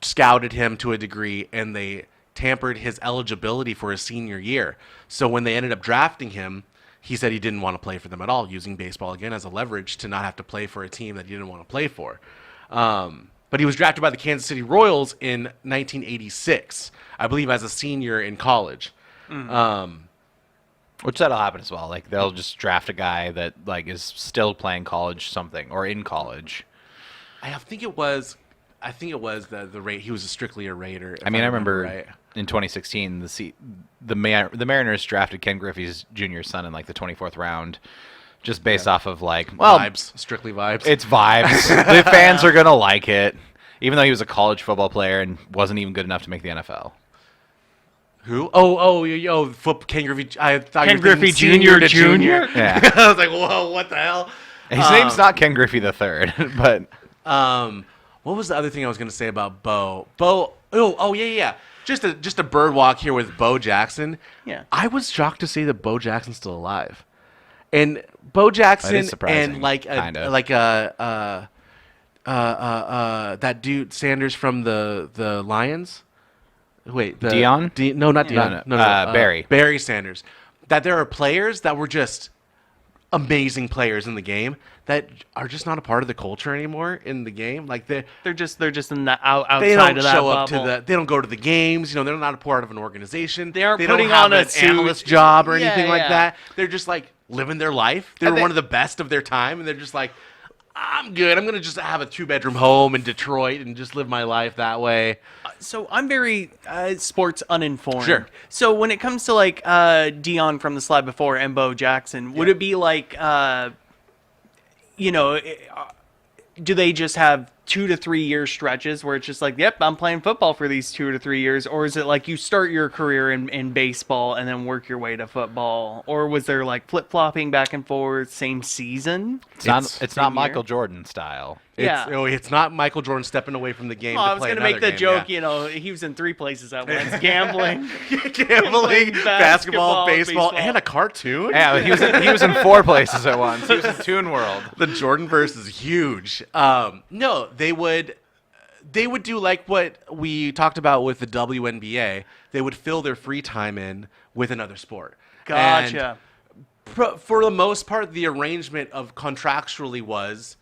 scouted him to a degree, and they tampered his eligibility for his senior year. So when they ended up drafting him, he said he didn't want to play for them at all, using baseball again as a leverage to not have to play for a team that he didn't want to play for. But he was drafted by the Kansas City Royals in 1986, I believe, as a senior in college. Which that'll happen as well. Like, they'll just draft a guy that is still playing college something or in college. I think it was the Ra- he was strictly a Raider. I remember right. In 2016, the Mariners drafted Ken Griffey's junior son in the 24th round, just based off of vibes, strictly vibes. It's vibes. The fans are gonna like it, even though he was a college football player and wasn't even good enough to make the NFL. Who? Ken Griffey. I thought Ken you were Griffey senior to Jr.? Yeah, I was like, whoa, what the hell? his name's not Ken Griffey III, but what was the other thing I was going to say about Bo? Yeah. Just a bird walk here with Bo Jackson. Yeah. I was shocked to see that Bo Jackson's still alive. And Bo Jackson That is surprising, and kinda. that dude Sanders from the Lions. Wait, Deion? No, not Deion. No. No. Barry. Barry Sanders. That there are players that were just amazing players in the game that are just not a part of the culture anymore in the game. Like They're just in the outside they don't of that show up bubble. they don't go to the games. They're not a part of an organization. They aren't don't putting have on a an suit. analyst job or Yeah, anything like yeah. that. They're just living their life. They're And one of the best of their time, and they're just I'm good. I'm gonna just have a 2-bedroom home in Detroit and just live my life that way. So I'm very sports uninformed. Sure. So when it comes to Deion from the slide before and Bo Jackson, would it be do they just have 2 to 3 year stretches where it's just yep, I'm playing football for these 2 to 3 years? Or is it you start your career in baseball and then work your way to football? Or was there flip-flopping back and forth, same season? it's not same Michael year? Jordan style. It's not Michael Jordan stepping away from the game. Well, to I was play going to make another the game, joke, he was in 3 places at once. Gambling. Gambling, basketball, baseball, baseball. and a cartoon. Yeah, he was in 4 places at once. He was in Toon World. The Jordan verse is huge. No, they would do what we talked about with the WNBA. They would fill their free time in with another sport. Gotcha. And for the most part, the arrangement of contractually was,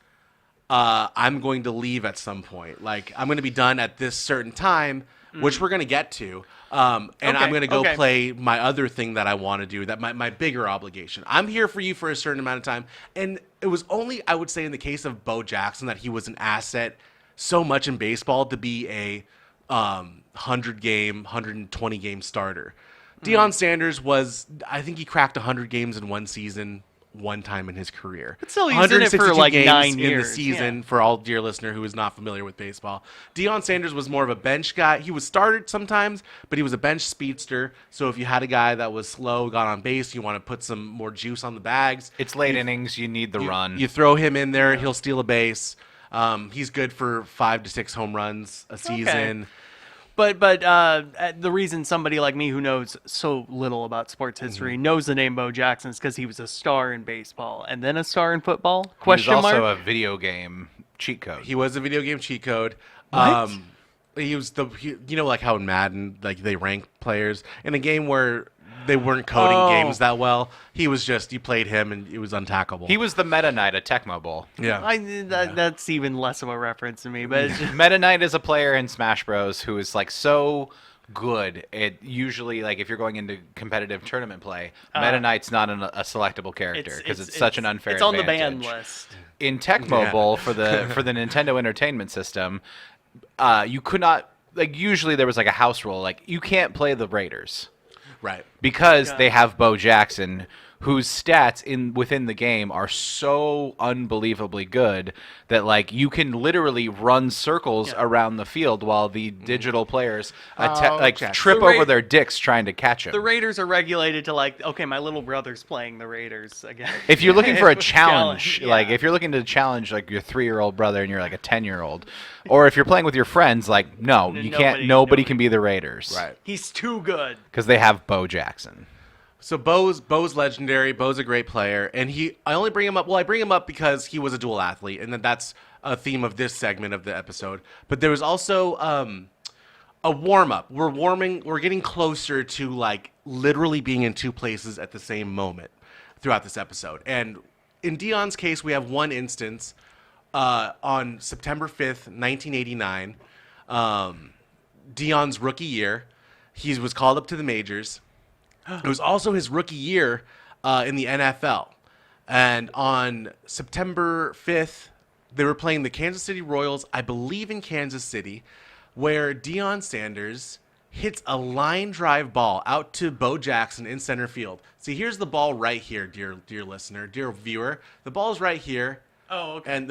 I'm going to leave at some point. I'm going to be done at this certain time, which we're going to get to. And I'm going to go play my other thing that I want to do, that my bigger obligation. I'm here for you for a certain amount of time. And it was only, I would say, in the case of Bo Jackson, that he was an asset so much in baseball to be a 100-game, 120-game starter. Deion Sanders was, I think he cracked 100 games in one season one time in his career. But still, he was in it for 162 games 9 in years. the season, for all dear listener who is not familiar with baseball. Deion Sanders was more of a bench guy. He was started sometimes, but he was a bench speedster. So if you had a guy that was slow, got on base, you want to put some more juice on the bags. It's late innings. You need the run. You throw him in there, he'll steal a base. He's good for 5 to 6 home runs a season. But the reason somebody like me who knows so little about sports history knows the name Bo Jackson is because he was a star in baseball and then a star in football? He was also mark? a video game cheat code. He was a video game cheat code. What? He was how in Madden, they rank players in a game where they weren't coding games that well. He was just, you played him and it was untackable. He was the Meta Knight at Tecmo Bowl. Yeah. That's even less of a reference to me. But it's just, Meta Knight is a player in Smash Bros. Who is so good. It usually, like, if you're going into competitive tournament play, Meta Knight's not a selectable character because it's such an unfair It's on advantage. the ban list. In Tecmo Bowl for the Nintendo Entertainment System, you could not, like, usually there was like a house rule, like you can't play the Raiders, Right. because they have Bo Jackson, whose stats within the game are so unbelievably good that, like, you can literally run circles around the field while the digital players trip over their dicks trying to catch him. The Raiders are regulated to, like, okay, my little brother's playing the Raiders again. If you're looking for a challenge, Challenge, like yeah. if you're looking to challenge like your 3-year-old brother and you're like a 10-year-old, or if you're playing with your friends, like, no, you can't. Nobody can be the Raiders, Right. He's too good. Because they have Bo Jackson. So Bo's legendary. Bo's a great player, and I only bring him up. Well, I bring him up because he was a dual athlete, and that's a theme of this segment of the episode. But there was also a warm up. We're getting closer to, like, literally being in two places at the same moment throughout this episode. And in Dion's case, we have one instance on September 5th, 1989. Dion's rookie year. He was called up to the majors. It was also his rookie year in the NFL. And on September 5th, they were playing the Kansas City Royals, I believe in Kansas City, where Deion Sanders hits a line drive ball out to Bo Jackson in center field. See, here's the ball right here, dear listener, dear viewer. The ball's right here. Oh, okay. And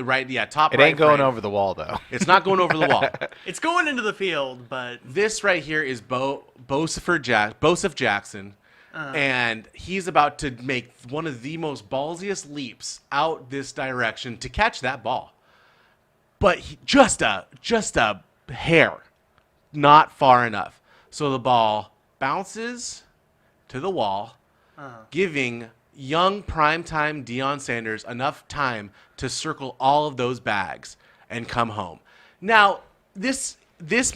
top It right ain't going frame. over the wall though. It's not going over the wall. It's going into the field, but This right here is Bosef Jackson. And he's about to make one of the most ballsiest leaps out this direction to catch that ball. But just a hair, not far enough. So the ball bounces to the wall, giving young primetime Deion Sanders enough time to circle all of those bags and come home. Now, this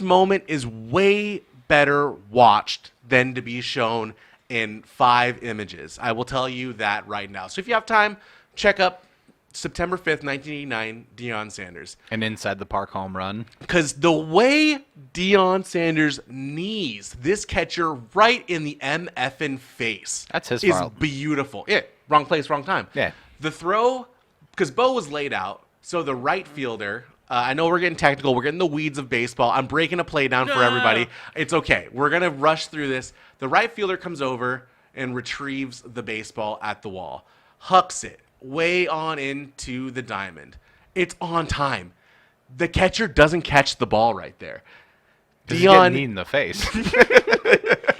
moment is way better watched than to be shown in 5 images. I will tell you that right now. So if you have time, check up September 5th, 1989, Deion Sanders. An inside the park home run. Because the way Deion Sanders knees this catcher right in the MFN face That's his is fault. beautiful. Yeah, wrong place, wrong time. Yeah. The throw, because Bo was laid out, so the right fielder, I know we're getting technical. We're getting the weeds of baseball. I'm breaking a play down for everybody. It's okay. We're going to rush through this. The right fielder comes over and retrieves the baseball at the wall. Hucks it way on into the diamond. It's on time. The catcher doesn't catch the ball right there. Does he get knee in the face?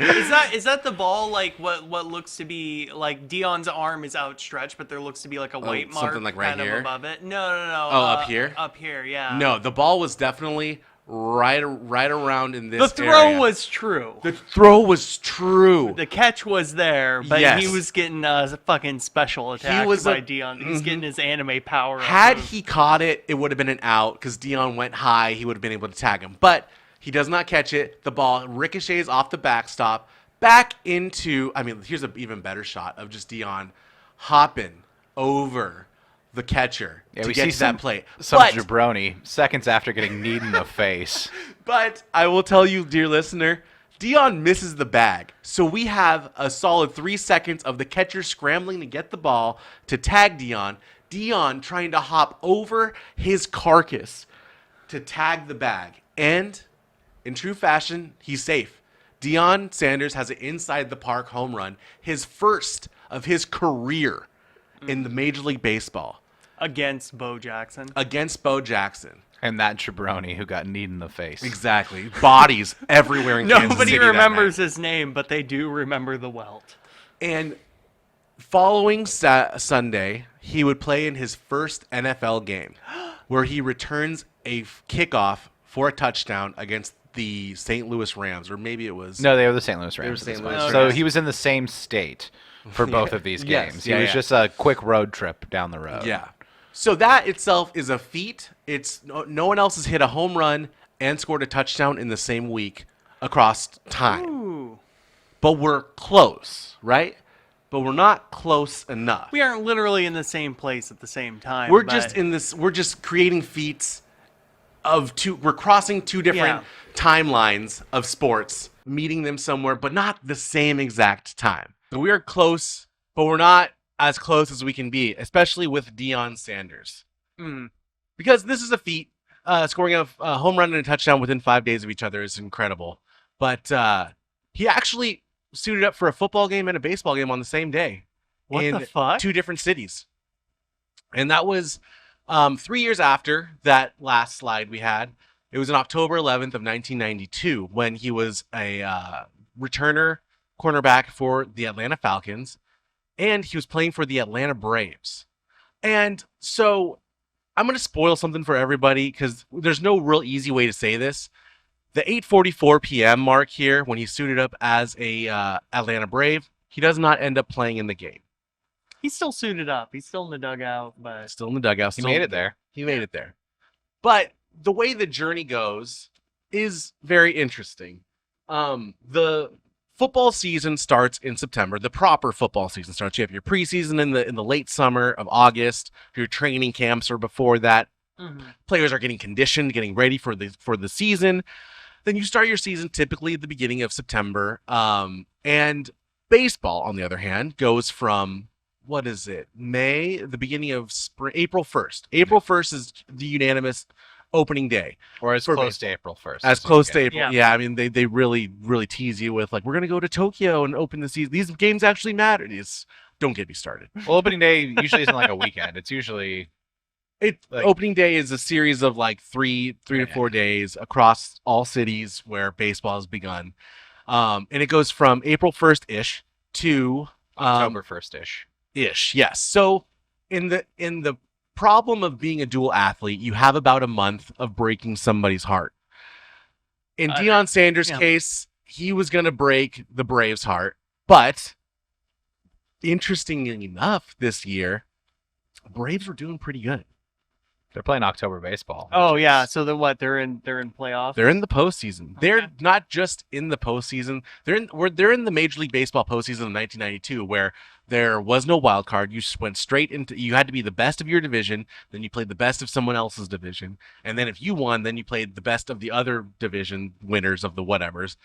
Is that the ball, like what looks to be like Dion's arm is outstretched, but there looks to be like a white mark something like right kind here? of above it? No. Oh, up here? Up here, yeah. No, the ball was definitely right around in this The throw area. was true. The throw was true. The catch was there, but Yes. he was getting a fucking special attack was by a- Dion. He's getting his anime power. Had up. he caught it, it would have been an out because Dion went high. He would have been able to tag him. But he does not catch it. The ball ricochets off the backstop back into, here's an even better shot of just Dion hopping over the catcher to we get see to that plate. Some But- jabroni seconds after getting kneed in the face. But I will tell you, dear listener, Dion misses the bag. So we have a solid 3 seconds of the catcher scrambling to get the ball to tag Dion. Dion trying to hop over his carcass to tag the bag. And in true fashion, he's safe. Deion Sanders has an inside the park home run, his first of his career in the Major League Baseball against Bo Jackson. against Bo Jackson. And that jabroni who got kneed in the face. Exactly. Bodies everywhere in Kansas Nobody City that remembers night. his name, but they do remember the welt. And following Sunday, he would play in his first NFL game where he returns a kickoff for a touchdown against the St. Louis Rams, or maybe it was... No, they were the St. Louis Rams. were St. at this Louis point. Rams. So he was in the same state for both of these Yes, games. yeah, He was yeah. just a quick road trip down the road. Yeah. So that itself is a feat. It's no one else has hit a home run and scored a touchdown in the same week across time. Ooh. But we're close, right? But we're not close enough. We aren't literally in the same place at the same time. We're but just in this. We're just creating feats we're crossing two different Yeah. timelines of sports, meeting them somewhere, but not the same exact time. So we are close, but we're not as close as we can be, especially with Deion Sanders. Mm. Because this is a feat. Scoring a home run and a touchdown within 5 days of each other is incredible. But he actually suited up for a football game and a baseball game on the same day. What in the fuck? 2 different cities. And that was 3 years after that last slide we had. It was on October 11th of 1992 when he was a returner cornerback for the Atlanta Falcons, and he was playing for the Atlanta Braves. And so I'm going to spoil something for everybody because there's no real easy way to say this. The 8:44 p.m. mark here, when he suited up as a Atlanta Brave, he does not end up playing in the game. He's still suited up. He's still in the dugout, but Still in the dugout. He still made it there. He made it there. But the way the journey goes is very interesting. The football season starts in September. The proper football season starts. You have your preseason in the late summer of August. Your training camps are before that. Players are getting conditioned, getting ready for the season. Then you start your season typically at the beginning of September. And baseball, on the other hand, goes from what is it? May, the beginning of spring, April 1st. April 1st is the unanimous opening day. Or as For close to April 1st. As close to you April. Yeah. Yeah, I mean, they really, really tease you with, like, we're going to go to Tokyo and open the season. These games actually matter. Don't get me started. can. Well, opening day usually isn't like a weekend. It's usually Like- Opening day is a series of like three to 4 days across all cities where baseball has begun. And it goes from April 1st-ish to October 1st-ish. ish. Yes. So in the problem of being a dual athlete, you have about a month of breaking somebody's heart. In Deion Sanders' yeah. case, he was going to break the Braves' heart, but interestingly enough, this year, Braves were doing pretty good. They're playing October baseball. oh which yeah. is- So then what? They're in playoffs. They're in the postseason. They're Okay. not just in the postseason. They're in the Major League Baseball postseason of 1992, where there was no wild card. You just went straight into. You had to be the best of your division. Then you played the best of someone else's division, and then if you won, then you played the best of the other division winners of the whatevers.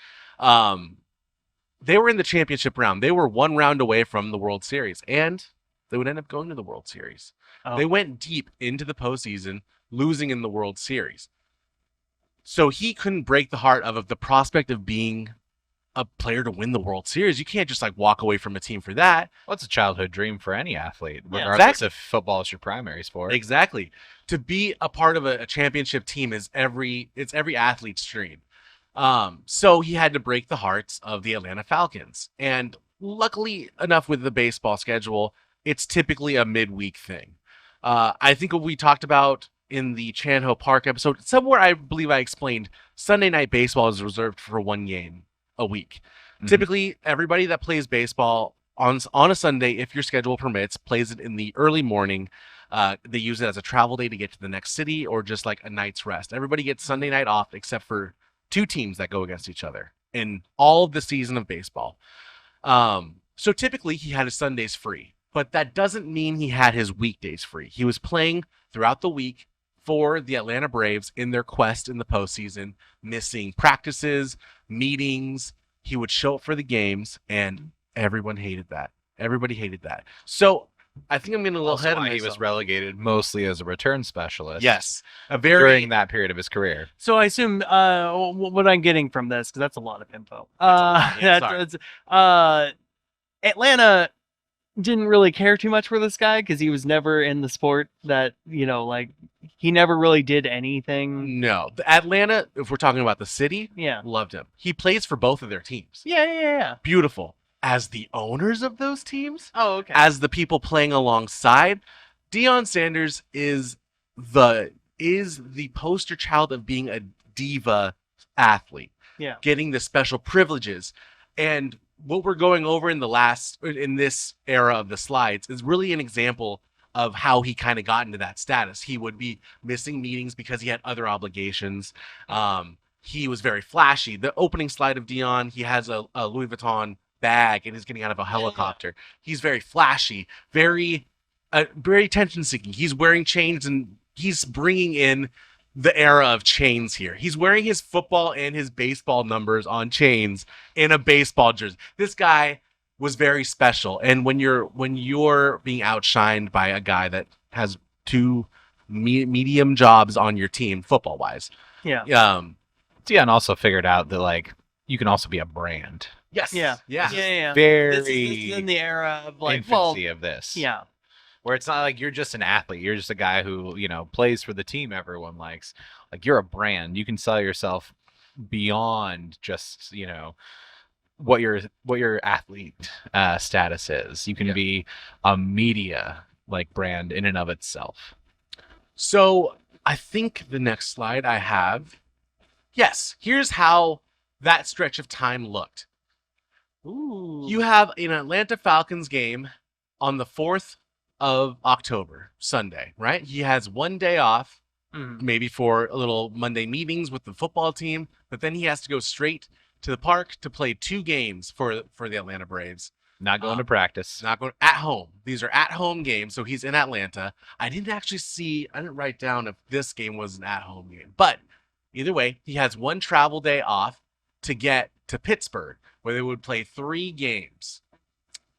They were in the championship round. They were one round away from the World Series, and they would end up going to the World Series. Oh. They went deep into the postseason, losing in the World Series. So he couldn't break the heart of the prospect of being a player to win the World Series. You can't just like walk away from a team for that. Well, it's a childhood dream for any athlete, Yeah. regardless Exactly. if football is your primary sport. Exactly. To be a part of a championship team is every athlete's dream. So he had to break the hearts of the Atlanta Falcons. And luckily enough with the baseball schedule, it's typically a midweek thing. I think what we talked about in the Chan-Ho Park episode, somewhere I believe I explained Sunday night baseball is reserved for one game a week. Mhm. Typically, everybody that plays baseball on a Sunday, if your schedule permits, plays it in the early morning. They use it as a travel day to get to the next city or just like a night's rest. Everybody gets Sunday night off except for 2 teams that go against each other in all of the season of baseball. So typically he had his Sundays free, but that doesn't mean he had his weekdays free. He was playing throughout the week for the Atlanta Braves in their quest in the postseason, missing practices, meetings. He would show up for the games, and everyone hated that. Everybody hated that. So I think I'm getting a little Also ahead of why myself. he was relegated mostly as a return specialist. Yes, a very During that period of his career. So I assume what I'm getting from this, because that's a lot of info. lot, yeah, sorry. Atlanta didn't really care too much for this guy because he was never in the sport that, like he never really did anything. No. The Atlanta, if we're talking about the city, Yeah. loved him. He plays for both of their teams. Yeah. Beautiful. As the owners of those teams, Oh, okay. as the people playing alongside, Deion Sanders is the poster child of being a diva athlete. Yeah. Getting the special privileges. And what we're going over in this era of the slides is really an example of how he kind of got into that status. He would be missing meetings because he had other obligations. He was very flashy. The opening slide of Deion, he has a Louis Vuitton bag and he's getting out of a helicopter. He's very flashy, very attention seeking. He's wearing chains and he's bringing in the era of chains here. He's wearing his football and his baseball numbers on chains in a baseball jersey. This guy was very special. And when you're being outshined by a guy that has two medium jobs on your team, football wise, Yeah. Dion also figured out that like you can also be a brand. yes, Yeah. yeah, Very This is in the era of like, infancy of this. yeah. Where it's not like you're just an athlete. You're just a guy who, plays for the team everyone likes. Like you're a brand. You can sell yourself beyond just, what your athlete status is. You can be a media like brand in and of itself. So I think the next slide I have, yes, here's how that stretch of time looked. Ooh. You have an Atlanta Falcons game on the 4th of October, Sunday, right? He has one day off, maybe for a little Monday meetings with the football team, but then he has to go straight to the park to play 2 games for the Atlanta Braves. Not going to practice. Not going at home. These are at home games, so he's in Atlanta. I didn't write down if this game was an at home game, but either way, he has one travel day off to get to Pittsburgh, where they would play 3 games.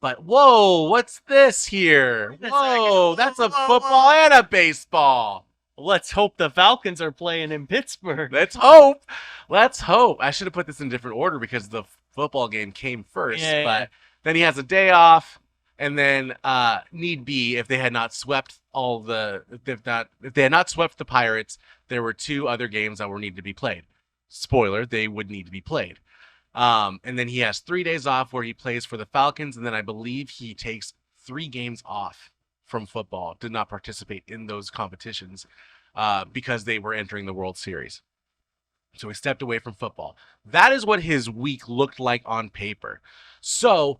But whoa, what's this here? Whoa, that's a football and a baseball. Let's hope the Falcons are playing in Pittsburgh. Let's hope. I should have put this in different order because the football game came first. But then he has a day off, and then need be, if they had not swept if they had not swept the Pirates, there were 2 other games that were needed to be played. Spoiler, they would need to be played. And then he has 3 days off where he plays for the Falcons, and then I believe he takes 3 games off from football, did not participate in those competitions because they were entering the World Series. So he stepped away from football. That is what his week looked like on paper. So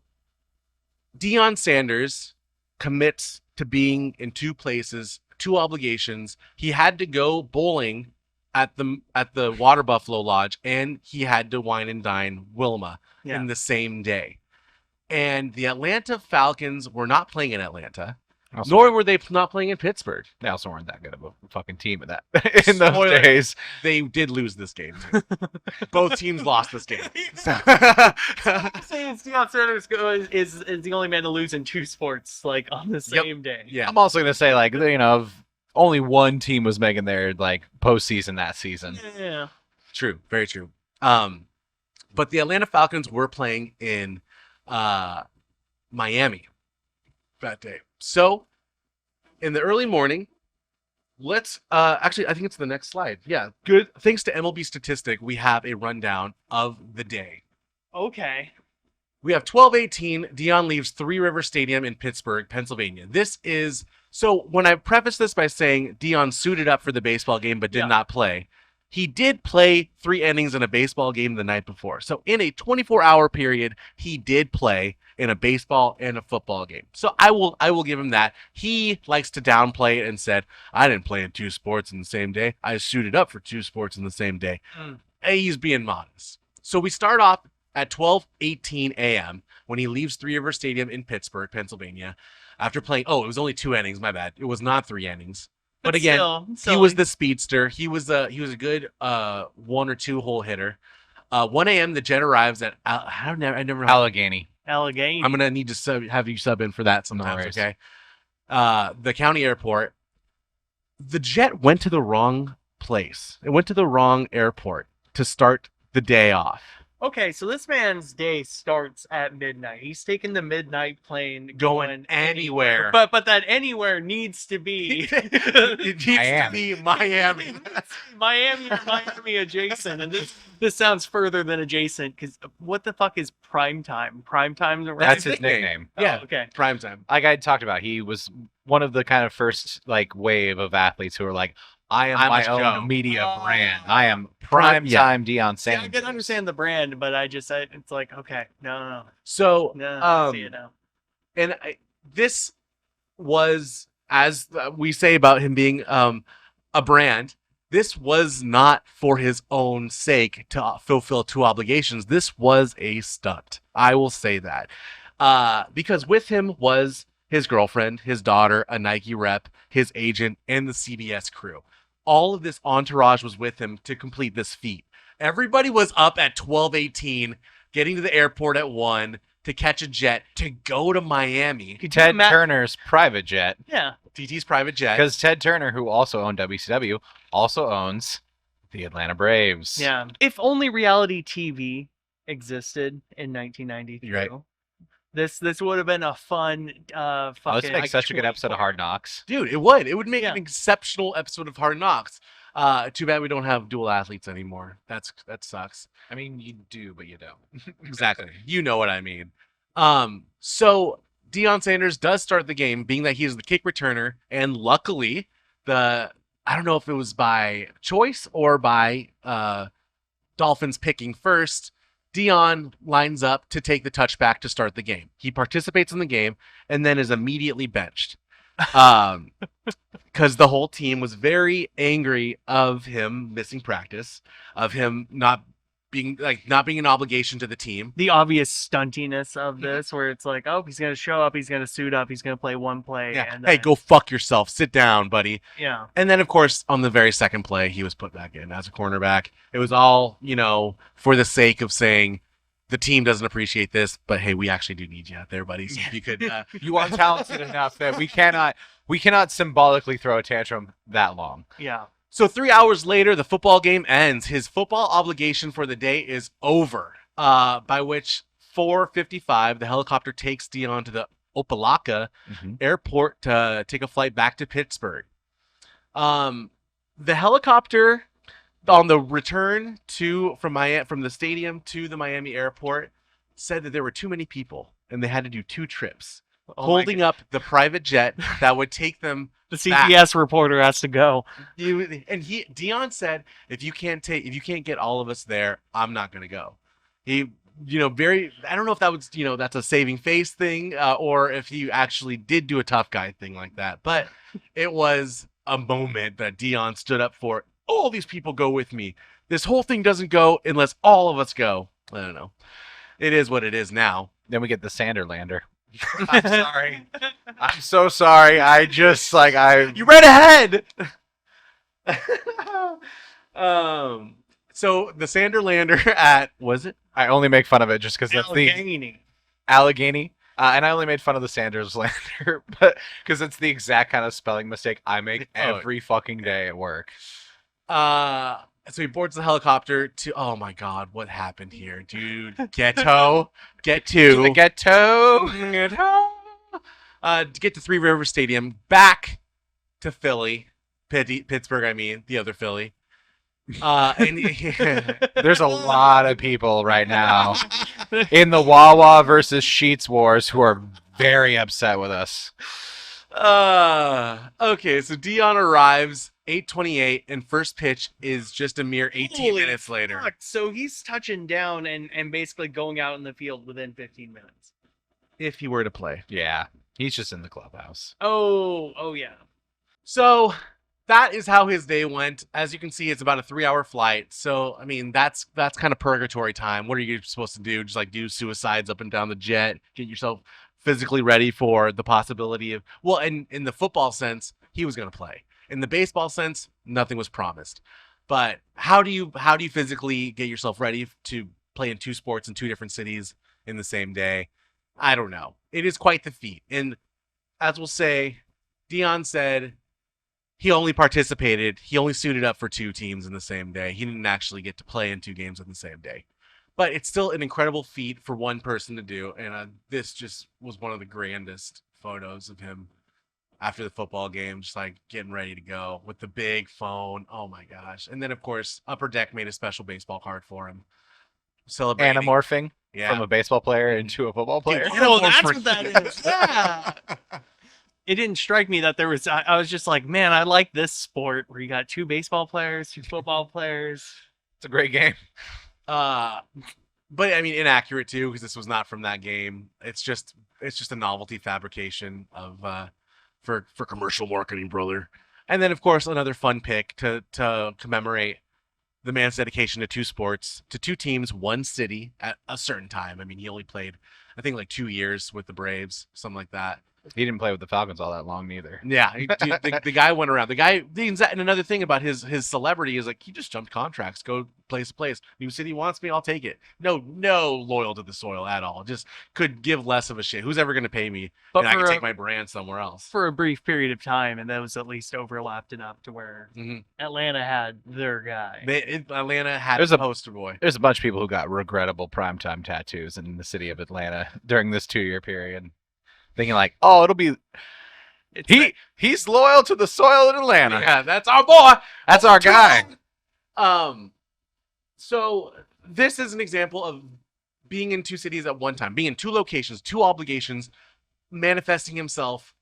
Deion Sanders commits to being in 2 places, 2 obligations. He had to go bowling at the Water Buffalo Lodge, and he had to wine and dine Wilma in the same day. And the Atlanta Falcons were not playing in Atlanta, nor were they not playing in Pittsburgh. They also weren't that good of a fucking team in those days. They did lose this game. Both teams lost this game. Saying Deion Sanders is the only man to lose in 2 sports like on the same day. Yeah. I'm also gonna say like only one team was making their like postseason that season. Yeah. True. Very true. But the Atlanta Falcons were playing in Miami that day. So in the early morning, let's actually, I think it's the next slide. Yeah. Good. Thanks to MLB Statistic, we have a rundown of the day. Okay. We have 12:18. Deion leaves Three River Stadium in Pittsburgh, Pennsylvania. So when I preface this by saying Deion suited up for the baseball game but did not play, he did play 3 innings in a baseball game the night before. So in a 24-hour period, he did play in a baseball and a football game. So I will give him that. He likes to downplay it and said, I didn't play in 2 sports in the same day. I suited up for 2 sports in the same day. He's being modest. So we start off at 12:18 a.m. when he leaves Three River Stadium in Pittsburgh, Pennsylvania, after playing. Oh, it was only 2 innings. My bad. It was not 3 innings. But again, he was the speedster. He was a good 1 or 2 hole hitter. 1 a.m. the jet arrives at Allegheny. Allegheny. I'm gonna need to have you sub in for that sometimes. Okay. The county airport. The jet went to the wrong place. It went to the wrong airport to start the day off. Okay, so this man's day starts at midnight. He's taking the midnight plane, Going anywhere. But that anywhere needs to be It needs to be Miami. Miami adjacent. And this sounds further than adjacent because what the fuck is prime time? Prime time's around. That's his nickname. Yeah. Okay. Prime time. Like I talked about, he was one of the kind of first like wave of athletes who were like, I am my own media brand. I am prime time Deion Sanders. Yeah, I can understand the brand, but it's like, okay, no. So, I see it now. And this was, as we say about him being a brand, this was not for his own sake to fulfill 2 obligations. This was a stunt. I will say that. Because with him was his girlfriend, his daughter, a Nike rep, his agent, and the CBS crew. all of this entourage was with him to complete this feat. Everybody was up at 12:18, getting to the airport at 1 to catch a jet to go to Miami. Ted Turner's private jet. Yeah. TT's private jet. Because Ted Turner, who also owned WCW, also owns the Atlanta Braves. Yeah. If only reality TV existed in 1993. Right. This would have been a fun fucking. Oh, this makes such a good episode of Hard Knocks. Dude, it would. It would make Yeah. an exceptional episode of Hard Knocks. Too bad we don't have dual athletes anymore. That sucks. I mean, you do, but you don't. Exactly. You know what I mean. So Deion Sanders does start the game, being that he is the kick returner, and luckily, I don't know if it was by choice or by Dolphins picking first, Deion lines up to take the touchback to start the game. He participates in the game and then is immediately benched. Because the whole team was very angry of him missing practice, of him not being an obligation to the team. The obvious stuntiness of this, where it's like, oh, he's gonna show up, he's gonna suit up, he's gonna play one play. Yeah. And Hey, then, go fuck yourself. Sit down, buddy. Yeah. And then, of course, on the very second play, he was put back in as a cornerback. It was all, for the sake of saying the team doesn't appreciate this, but hey, we actually do need you out there, buddy. So if you could, You are talented enough that we cannot symbolically throw a tantrum that long. Yeah. So 3 hours later, the football game ends. His football obligation for the day is over. By which 4:55, the helicopter takes Deion to the Opelika airport to take a flight back to Pittsburgh. The helicopter on the return from the stadium to the Miami airport said that there were too many people and they had to do 2 trips, holding up the private jet that would take them. The CBS reporter has to go. Deion said, if you can't get all of us there, I'm not gonna go. He, I don't know if that was, that's a saving face thing, or if he actually did do a tough guy thing like that. But it was a moment that Deion stood up for. All these people go with me. This whole thing doesn't go unless all of us go. I don't know. It is what it is now. Then we get the Sanderlander. I'm sorry. I'm so sorry. You read ahead. So the Sanderlander was it? I only make fun of it just because that's Allegheny. Allegheny. And I only made fun of the Sanders Lander, but because it's the exact kind of spelling mistake I make every fucking day at work. So he boards the helicopter to. Oh my God, what happened here, dude? Ghetto, get to The ghetto. To get to Three River Stadium, back to Philly, Pittsburgh. I mean, the other Philly. There's a lot of people right now in the Wawa versus Sheets wars who are very upset with us. Okay, so Deion arrives 8:28, and first pitch is just a mere 18 Holy minutes later. fuck. So he's touching down and basically going out in the field within 15 minutes. If he were to play. Yeah, he's just in the clubhouse. Oh yeah. So that is how his day went. As you can see, it's about a 3-hour flight. So, I mean, that's kind of purgatory time. What are you supposed to do? Just like do suicides up and down the jet, get yourself physically ready for the possibility of, well, in the football sense, he was going to play. In the baseball sense, nothing was promised. But how do you physically get yourself ready to play in 2 sports in 2 different cities in the same day? I don't know. It is quite the feat. And as we'll say, Deion said he only suited up for 2 teams in the same day. He didn't actually get to play in 2 games in the same day. But it's still an incredible feat for one person to do. And this just was one of the grandest photos of him after the football game, just like getting ready to go with the big phone. Oh my gosh. And then, of course, Upper Deck made a special baseball card for him. Celebrating. Anamorphing Yeah. from a baseball player into a football player. Oh, that's what that is. Yeah. It didn't strike me that there was. I was just like, man, I like this sport where you got 2 baseball players, 2 football players. It's a great game. But I mean, inaccurate too, because this was not from that game. It's just a novelty fabrication of for commercial marketing, brother. And then, of course, another fun pick to commemorate the man's dedication to 2 sports, to 2 teams, 1 city at a certain time. I mean, he only played, I think, like 2 years with the Braves, something like that. He didn't play with the Falcons all that long, neither. Yeah, the guy went around. And another thing about his celebrity is like he just jumped contracts, go place to place. New city wants me, I'll take it. No loyal to the soil at all. Just could give less of a shit. Who's ever going to pay me? But And I for can a- take my brand somewhere else. For a brief period of time, and that was at least overlapped enough to where Atlanta had their guy. Atlanta had There's a a- poster boy. There's a bunch of people who got regrettable primetime tattoos in the city of Atlanta during this 2-year period, thinking like, "Oh, it'll be he's loyal to the soil in Atlanta. Yeah, that's our boy. That's our guy." So this is an example of being in two cities at one time, being in two locations, two obligations, manifesting himself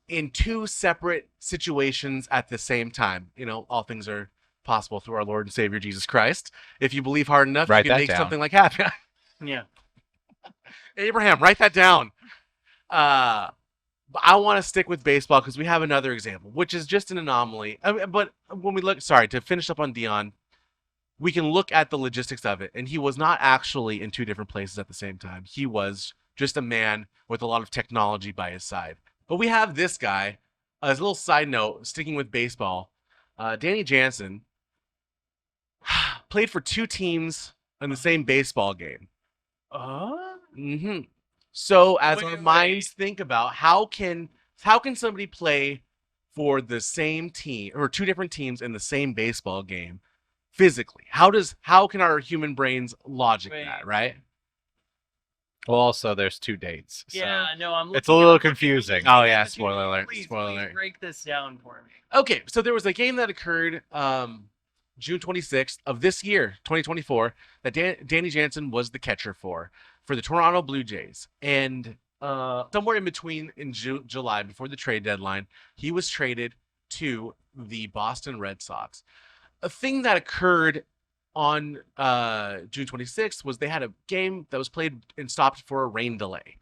in two separate situations at the same time. You know, all things are possible through our Lord and Savior Jesus Christ. If you believe hard enough, Write you can that make down. something like happen. Yeah. Abraham, write that down. But I want to stick with baseball because we have another example, which is just an anomaly. But when we look, to finish up on Dion, we can look at the logistics of it. And he was not actually in two different places at the same time. He was just a man with a lot of technology by his side. But we have this guy, as a little side note, sticking with baseball, Danny Jansen played for two teams in the same baseball game. So as our minds think about how can somebody play for the same team or two different teams in the same baseball game physically? How can our human brains logic that, right? Well, also there's 2 dates. So Yeah, no, I'm looking it's a little at- confusing. Oh yeah, spoiler alert. Please break this down for me. Okay, so there was a game that occurred June 26th of this year, 2024, that Danny Jansen was the catcher for the Toronto Blue Jays. And somewhere in between in July, before the trade deadline, he was traded to the Boston Red Sox. A thing that occurred on June 26th was they had a game that was played and stopped for a rain delay.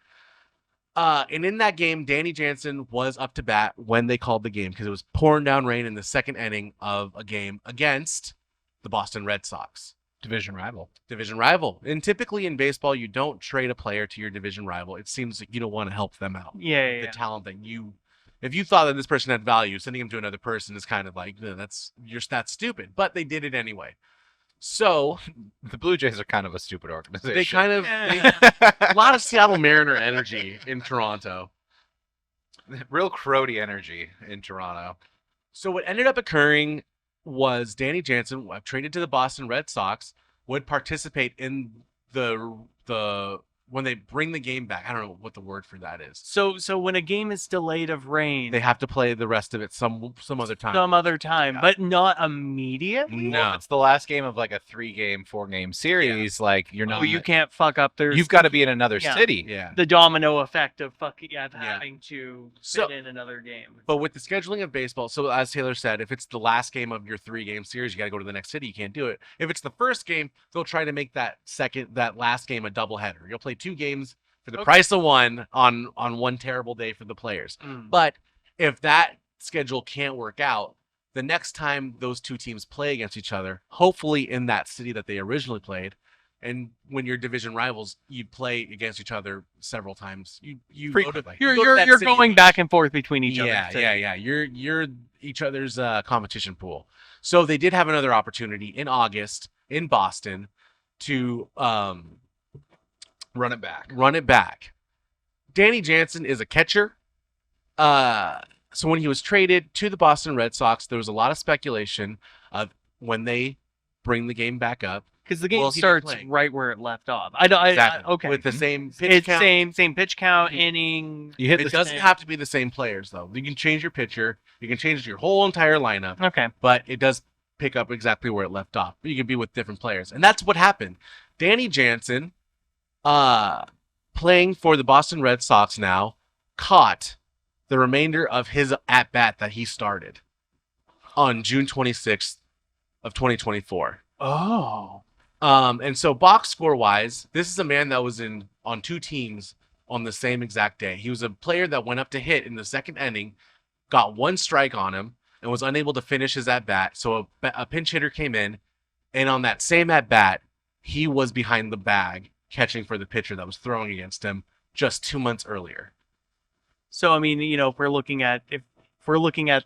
And in that game, Danny Jansen was up to bat when they called the game because it was pouring down rain in the second inning of a game against the Boston Red Sox. Division rival. And typically in baseball, you don't trade a player to your division rival. It seems like you don't want to help them out. Yeah. The talent that if you thought that this person had value, sending him to another person is kind of like, that's stupid. But they did it anyway. So The Blue Jays are kind of a stupid organization. they kind of a lot of Seattle Mariner energy in Toronto. Real Crody energy in Toronto. So what ended up occurring was Danny Jansen, traded to the Boston Red Sox, would participate in the when they bring the game back. I don't know what the word for that is. So when a game is delayed of rain, They have to play the rest of it some other time. some other time, Yeah. but not immediately. No. Well, if it's the last game of like a 3-game, 4-game series, like you're not. Oh, you can't fuck up. There's You've got to be in another Yeah. city. Yeah. the domino effect of having to So- fit in another game. But with the scheduling of baseball, so as Taylor said, if it's the last game of your 3-game series, you got to go to the next city. You can't do it. If it's the first game, they'll try to make that last game a doubleheader. You'll play 2 games for the Okay. price of one on one terrible day for the players. But if that schedule can't work out, the next time those two teams play against each other, hopefully in that city that they originally played, and when you're division rivals, you play against each other several times. You Frequently. go to that You're city- going back and forth between each other. yeah. You're each other's competition pool. So they did have another opportunity in August in Boston to Run it back. run it back. Danny Jansen is a catcher. So when he was traded to the Boston Red Sox, there was a lot of speculation of when they bring the game back up. Because the game Well, he's starts playing. right where it left off. I don't. Okay. With the same pitch It's count. same pitch count, inning. You hit It the doesn't have to be the same players though. You can change your pitcher. You can change your whole entire lineup. Okay. But it does pick up exactly where it left off. You can be with different players. And that's what happened. Danny Jansen, playing for the Boston Red Sox now, caught the remainder of his at-bat that he started on June 26th of 2024. Oh. And so box score-wise, this is a man that was on 2 teams on the same exact day. He was a player that went up to hit in the second inning, got 1 strike on him, and was unable to finish his at-bat. So a pinch hitter came in, and on that same at-bat, he was behind the bag catching for the pitcher that was throwing against him just 2 months earlier. So I mean, if we're looking at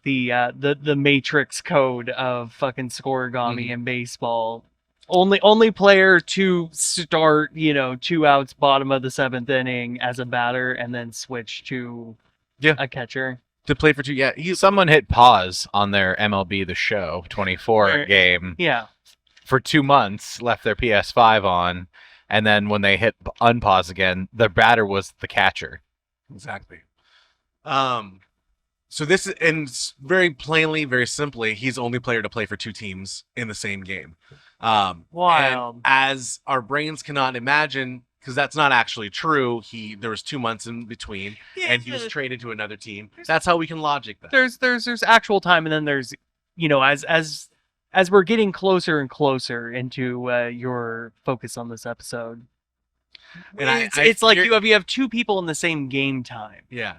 the matrix code of fucking scoregami in baseball, only player to start, 2 outs, bottom of the 7th inning as a batter, and then switch to a catcher. To play for 2, yeah. Someone hit pause on their MLB The Show 24 game Yeah. for 2 months, left their PS5 on, and then when they hit unpause again, the batter was the catcher. Exactly. So this is, and very plainly, very simply, he's the only player to play for 2 teams in the same game. Wild. And as our brains cannot imagine, because that's not actually true, there was 2 months in between, and he was traded to another team. That's how we can logic that. There's actual time, and then there's, as we're getting closer and closer into your focus on this episode, And it's like you have 2 people in the same game time. Yeah.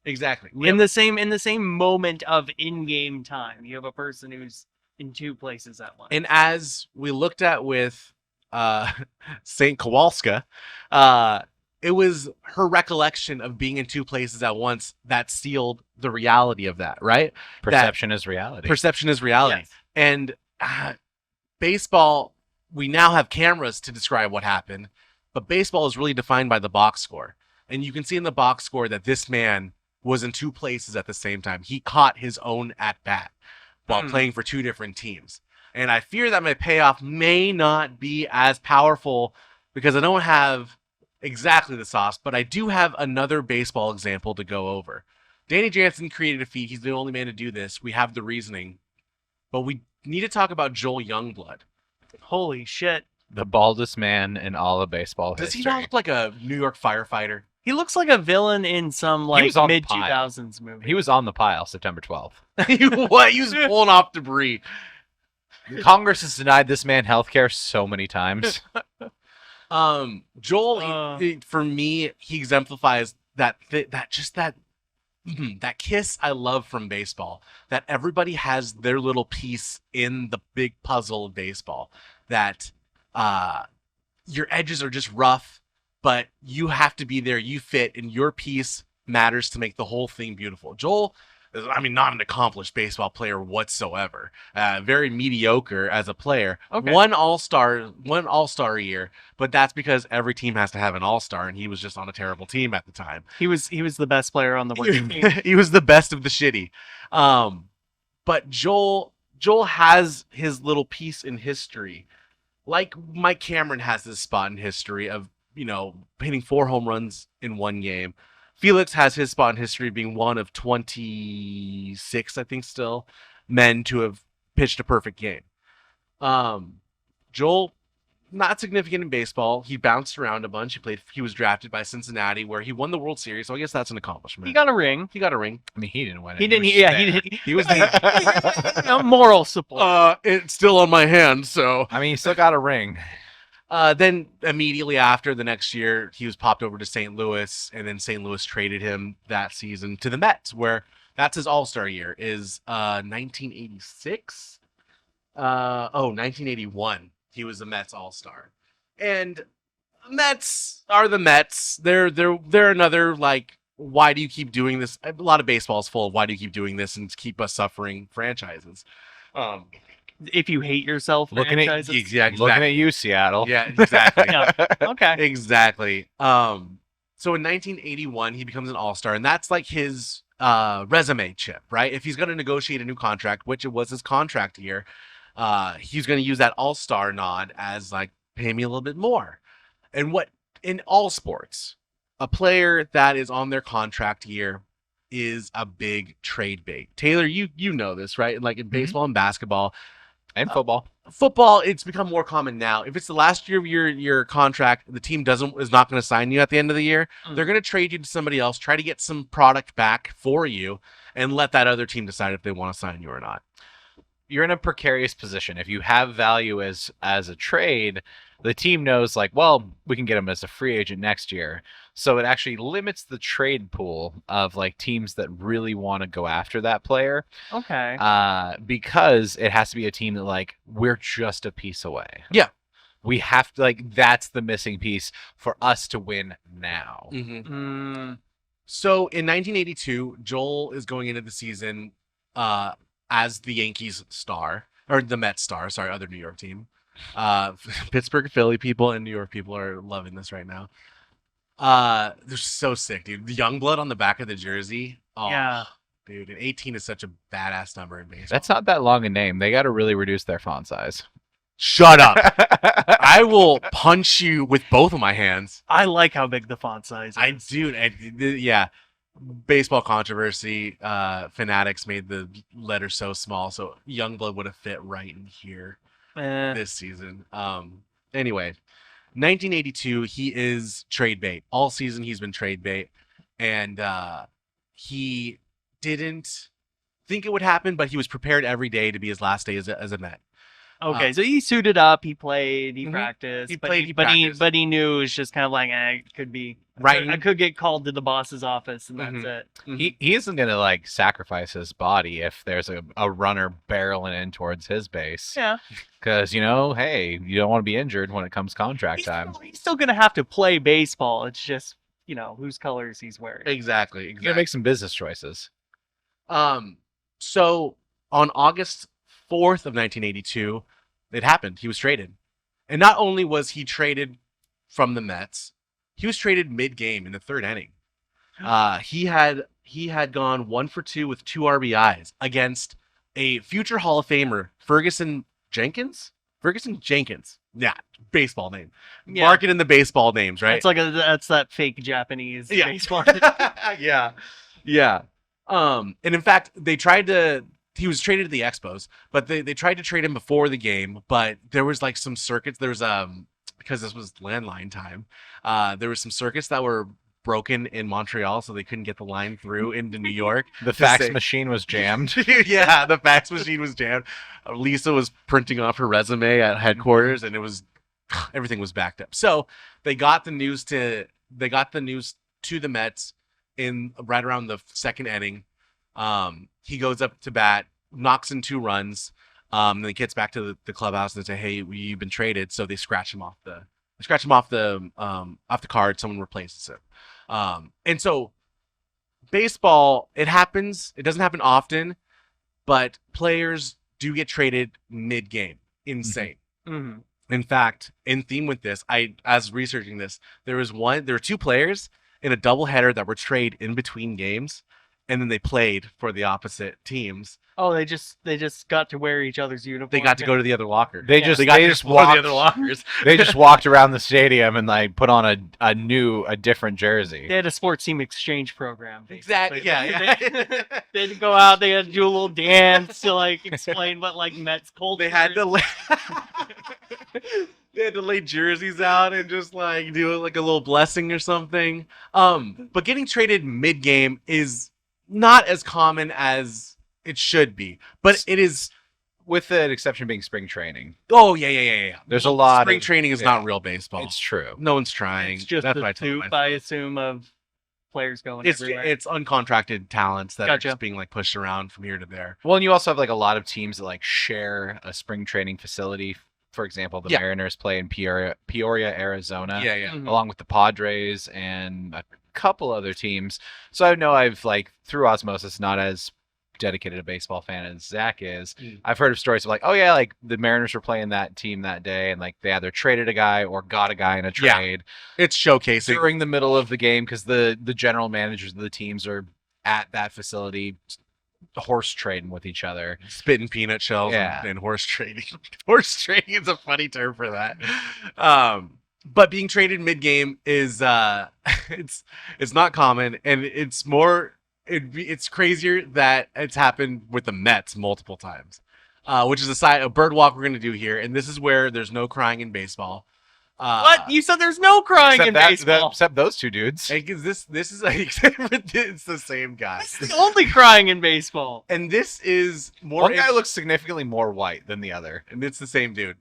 Exactly. In the same moment of in-game time, you have a person who's in 2 places at once. And as we looked at with Saint Kowalska, it was her recollection of being in 2 places at once that sealed the reality of that, right? Perception is reality. Perception is reality. Yes. And baseball, we now have cameras to describe what happened, but baseball is really defined by the box score. And you can see in the box score that this man was in 2 places at the same time. He caught his own at-bat while playing for 2 different teams. And I fear that my payoff may not be as powerful because I don't have exactly the sauce, but I do have another baseball example to go over. Danny Jansen created a feat. He's the only man to do this. We have the reasoning. But we need to talk about Joel Youngblood. Holy shit. The baldest man in all of baseball Does history. he not look like a New York firefighter? He looks like a villain in some was on the mid-2000s movie. He was on the pile September 12th. What? He was pulling off debris. Congress has denied this man health care so many times. Joel, for me, he exemplifies that kiss I love from baseball. That everybody has their little piece in the big puzzle of baseball. That your edges are just rough, but you have to be there. You fit, and your piece matters to make the whole thing beautiful. Joel is, not an accomplished baseball player whatsoever. Very mediocre as a player. Okay. One all-star year, but that's because every team has to have an all-star, and he was just on a terrible team at the time. He was the best player on the working team. He was the best of the shitty. But Joel has his little piece in history. Like Mike Cameron has this spot in history of, hitting 4 home runs in 1 game. Felix has his spot in history being one of 26, I think still, men to have pitched a perfect game. Joel, not significant in baseball. He bounced around a bunch. He was drafted by Cincinnati where he won the World Series, so I guess that's an accomplishment. He got a ring. He got a ring. I mean, he didn't win it. He didn't. He didn't. He was the Moral support. it's still on my hand, so I mean, he still got a ring. then immediately after the next year, he was popped over to St. Louis, and then St. Louis traded him that season to the Mets, where that's his all-star year, is 1986? 1981. He was the Mets all-star. And Mets are the Mets. They're another, like, why do you keep doing this? A lot of baseball is full of why do you keep doing this and keep us suffering franchises. If you hate yourself, Looking at franchises. Exactly. Looking at you, Seattle. Yeah, exactly. Yeah. Okay. Exactly. So in 1981, he becomes an all-star, and that's like his resume chip, right? If he's going to negotiate a new contract, which it was his contract year, he's going to use that all-star nod as like, pay me a little bit more. And what in all sports, a player that is on their contract year is a big trade bait. Taylor, you know this, right? Like in baseball and basketball. And football. Football, it's become more common now. If it's the last year of your contract, the team is not going to sign you at the end of the year. They're going to trade you to somebody else, try to get some product back for you, and let that other team decide if they want to sign you or not. You're in a precarious position. If you have value as a trade, the team knows, like, well, we can get him as a free agent next year. So it actually limits the trade pool of like teams that really want to go after that player. Okay. Because it has to be a team that, like, we're just a piece away. Yeah. We have to, like, that's the missing piece for us to win now. Mm-hmm. So in 1982, Joel is going into the season as the Yankees star, or the Mets star, sorry, other New York team. Uh, Pittsburgh, Philly people, and New York people are loving this right now. They're so sick, dude. The young blood on the back of the jersey. Oh, Yeah. dude, and 18 is such a badass number in baseball. That's not that long a name. They got to really reduce their font size. Shut up. I will punch you with both of my hands. I like how big the font size is. I do. Yeah. Baseball controversy. Fanatics made the letter so small, so Youngblood would have fit right in here this season. Anyway, 1982, he is trade bait. All season he's been trade bait, and he didn't think it would happen, but he was prepared every day to be his last day as a Met. Okay, so he suited up, he played, he Mhm. practiced, He but played, he but practiced. he knew it was just kind of like, it could be Right. I could get called to the boss's office, and that's Mhm. it. He isn't gonna like sacrifice his body if there's a runner barreling in towards his base. Yeah, Because hey, you don't want to be injured when it comes contract time. he's still gonna have to play baseball. It's just whose colors he's wearing. Exactly. You gotta make some business choices. So on August 4th of 1982, it happened. He was traded. And not only was he traded from the Mets, he was traded mid-game in the third inning. He had gone 1 for 2 with 2 RBIs against a future Hall of Famer, Ferguson Jenkins. Yeah, baseball name. Yeah. Mark it in the baseball names, right? That's that fake Japanese baseball. Yeah. And in fact, he was traded to the Expos, but they tried to trade him before the game, but there was like some circuits. There was because this was landline time, there was some circuits that were broken in Montreal, so they couldn't get the line through into New York. The fax machine was jammed. Yeah, the fax machine was jammed. Lisa was printing off her resume at headquarters, and everything was backed up. So they got the news to the Mets in right around the second inning. He goes up to bat, knocks in 2 runs, then he gets back to the clubhouse and they say, "Hey, you've been traded." So they scratch him off the card. Someone replaces it. And so baseball, it happens. It doesn't happen often, but players do get traded mid-game. Insane. Mm-hmm. In fact, in theme with this, as researching this, there were 2 players in a doubleheader that were traded in between games, and then they played for the opposite teams. Oh, they just got to wear each other's uniform. They got to go to the other locker. They just walked the other lockers. They just walked around the stadium and like put on a different jersey. They had a sports team exchange program. Basically. Exactly. Yeah. They had to go out. They had to do a little dance to like explain what like Mets culture. They had to lay jerseys out and just like do like a little blessing or something. But getting traded mid-game is not as common as it should be, but it is, with the exception being spring training. Oh yeah. There's a lot. Spring training is not real baseball. It's true. No one's trying. It's just That's what I a tell soup, myself. I assume, of players going everywhere. It's uncontracted talents that are Gotcha. just being like pushed around from here to there. Well, and you also have like a lot of teams that like share a spring training facility. For example, the Yeah. Mariners play in Peoria, Arizona. Yeah. Mhm. Along with the Padres and a couple other teams. So I know I've like through osmosis, not as dedicated a baseball fan as Zach is. I've heard of stories of like, oh yeah, like the Mariners were playing that team that day, and like they either traded a guy or got a guy in a Yeah. trade It's showcasing. during the middle of the game because the general managers of the teams are at that facility horse trading with each other. Spitting peanut shells Yeah. and horse trading. Horse trading is a funny term for that. But being traded mid-game is it's not common, and it's more it's crazier that it's happened with the Mets multiple times, which is a bird walk we're going to do here, and this is where there's no crying in baseball. What? You said there's no crying in baseball. Except those two dudes. This is it's the same guy, It's the only crying in baseball. and this is more. One guy looks significantly more white than the other. and it's the same dude.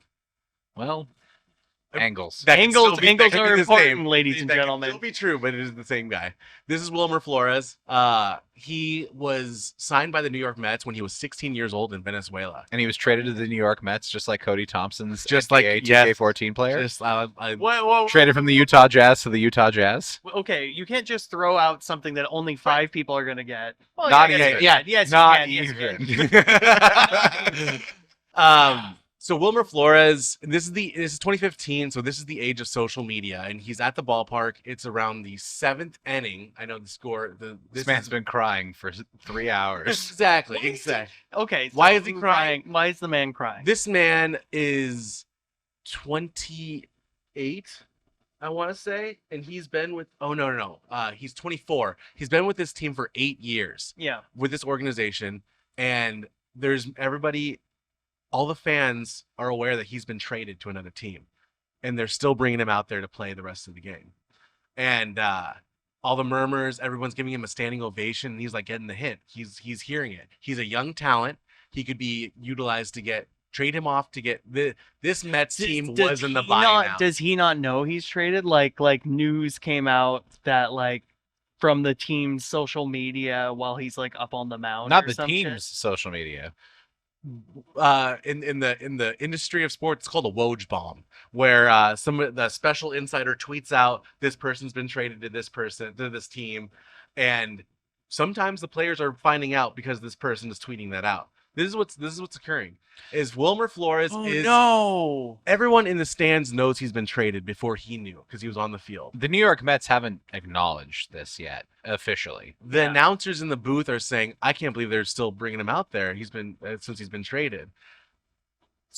Well, Angles. That can Angles- still be- angles that can are be the important, same. ladies and That can gentlemen. still be true, but it is the same guy. This is Wilmer Flores. He was signed by the New York Mets when he was 16 years old in Venezuela. And he was traded to the New York Mets, just like Cody Thompson's Just like NBA yes, 2K14 player. Just Whoa. Traded from the Utah Jazz to the Utah Jazz. Okay, you can't just throw out something that only 5 people are gonna get. Well, Not yeah, I guess even. you can. Yes, Not you can. Yes, you can. even. So Wilmer Flores, this is 2015, so this is the age of social media, and he's at the ballpark. It's around the 7th inning. I know the score. This man's been crying for 3 hours. exactly. Okay. So Why is he crying? Why is the man crying? This man is 28, I want to say, and he's been with. Oh no. He's 24. He's been with this team for 8 years. Yeah. With this organization, and there's everybody. All the fans are aware that he's been traded to another team, and they're still bringing him out there to play the rest of the game. And all the murmurs, everyone's giving him a standing ovation, and he's like getting the hint. He's hearing it. He's a young talent. He could be utilized to trade him off to get this Mets team was in the buyout. Does he not know he's traded? Like news came out that like from the team's social media while he's like up on the mound. Not or the some team's shit? social media. In the industry of sports, it's called a Woj bomb, where the special insider tweets out this person's been traded to this team, and sometimes the players are finding out because this person is tweeting that out. This is what's occurring. Is Wilmer Flores No. Everyone in the stands knows he's been traded before he knew because he was on the field. The New York Mets haven't acknowledged this yet officially. The announcers in the booth are saying, "I can't believe they're still bringing him out there. Since he's been traded."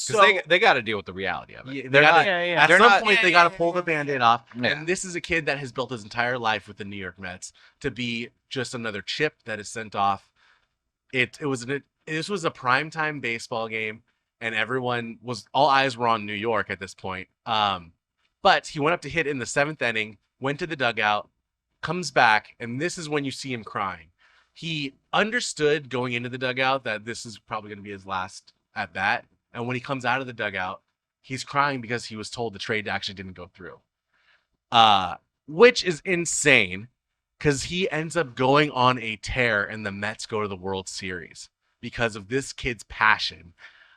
Because they got to deal with the reality of it. Yeah, They're not. At They're some not- point, they got to pull the Band-Aid off. Yeah. And this is a kid that has built his entire life with the New York Mets to be just another chip that is sent off. This was a primetime baseball game, and all eyes were on New York at this point. But he went up to hit in the 7th inning, went to the dugout, comes back, and this is when you see him crying. He understood going into the dugout that this is probably going to be his last at bat. And when he comes out of the dugout, he's crying because he was told the trade actually didn't go through. Which is insane because he ends up going on a tear and the Mets go to the World Series because of this kid's passion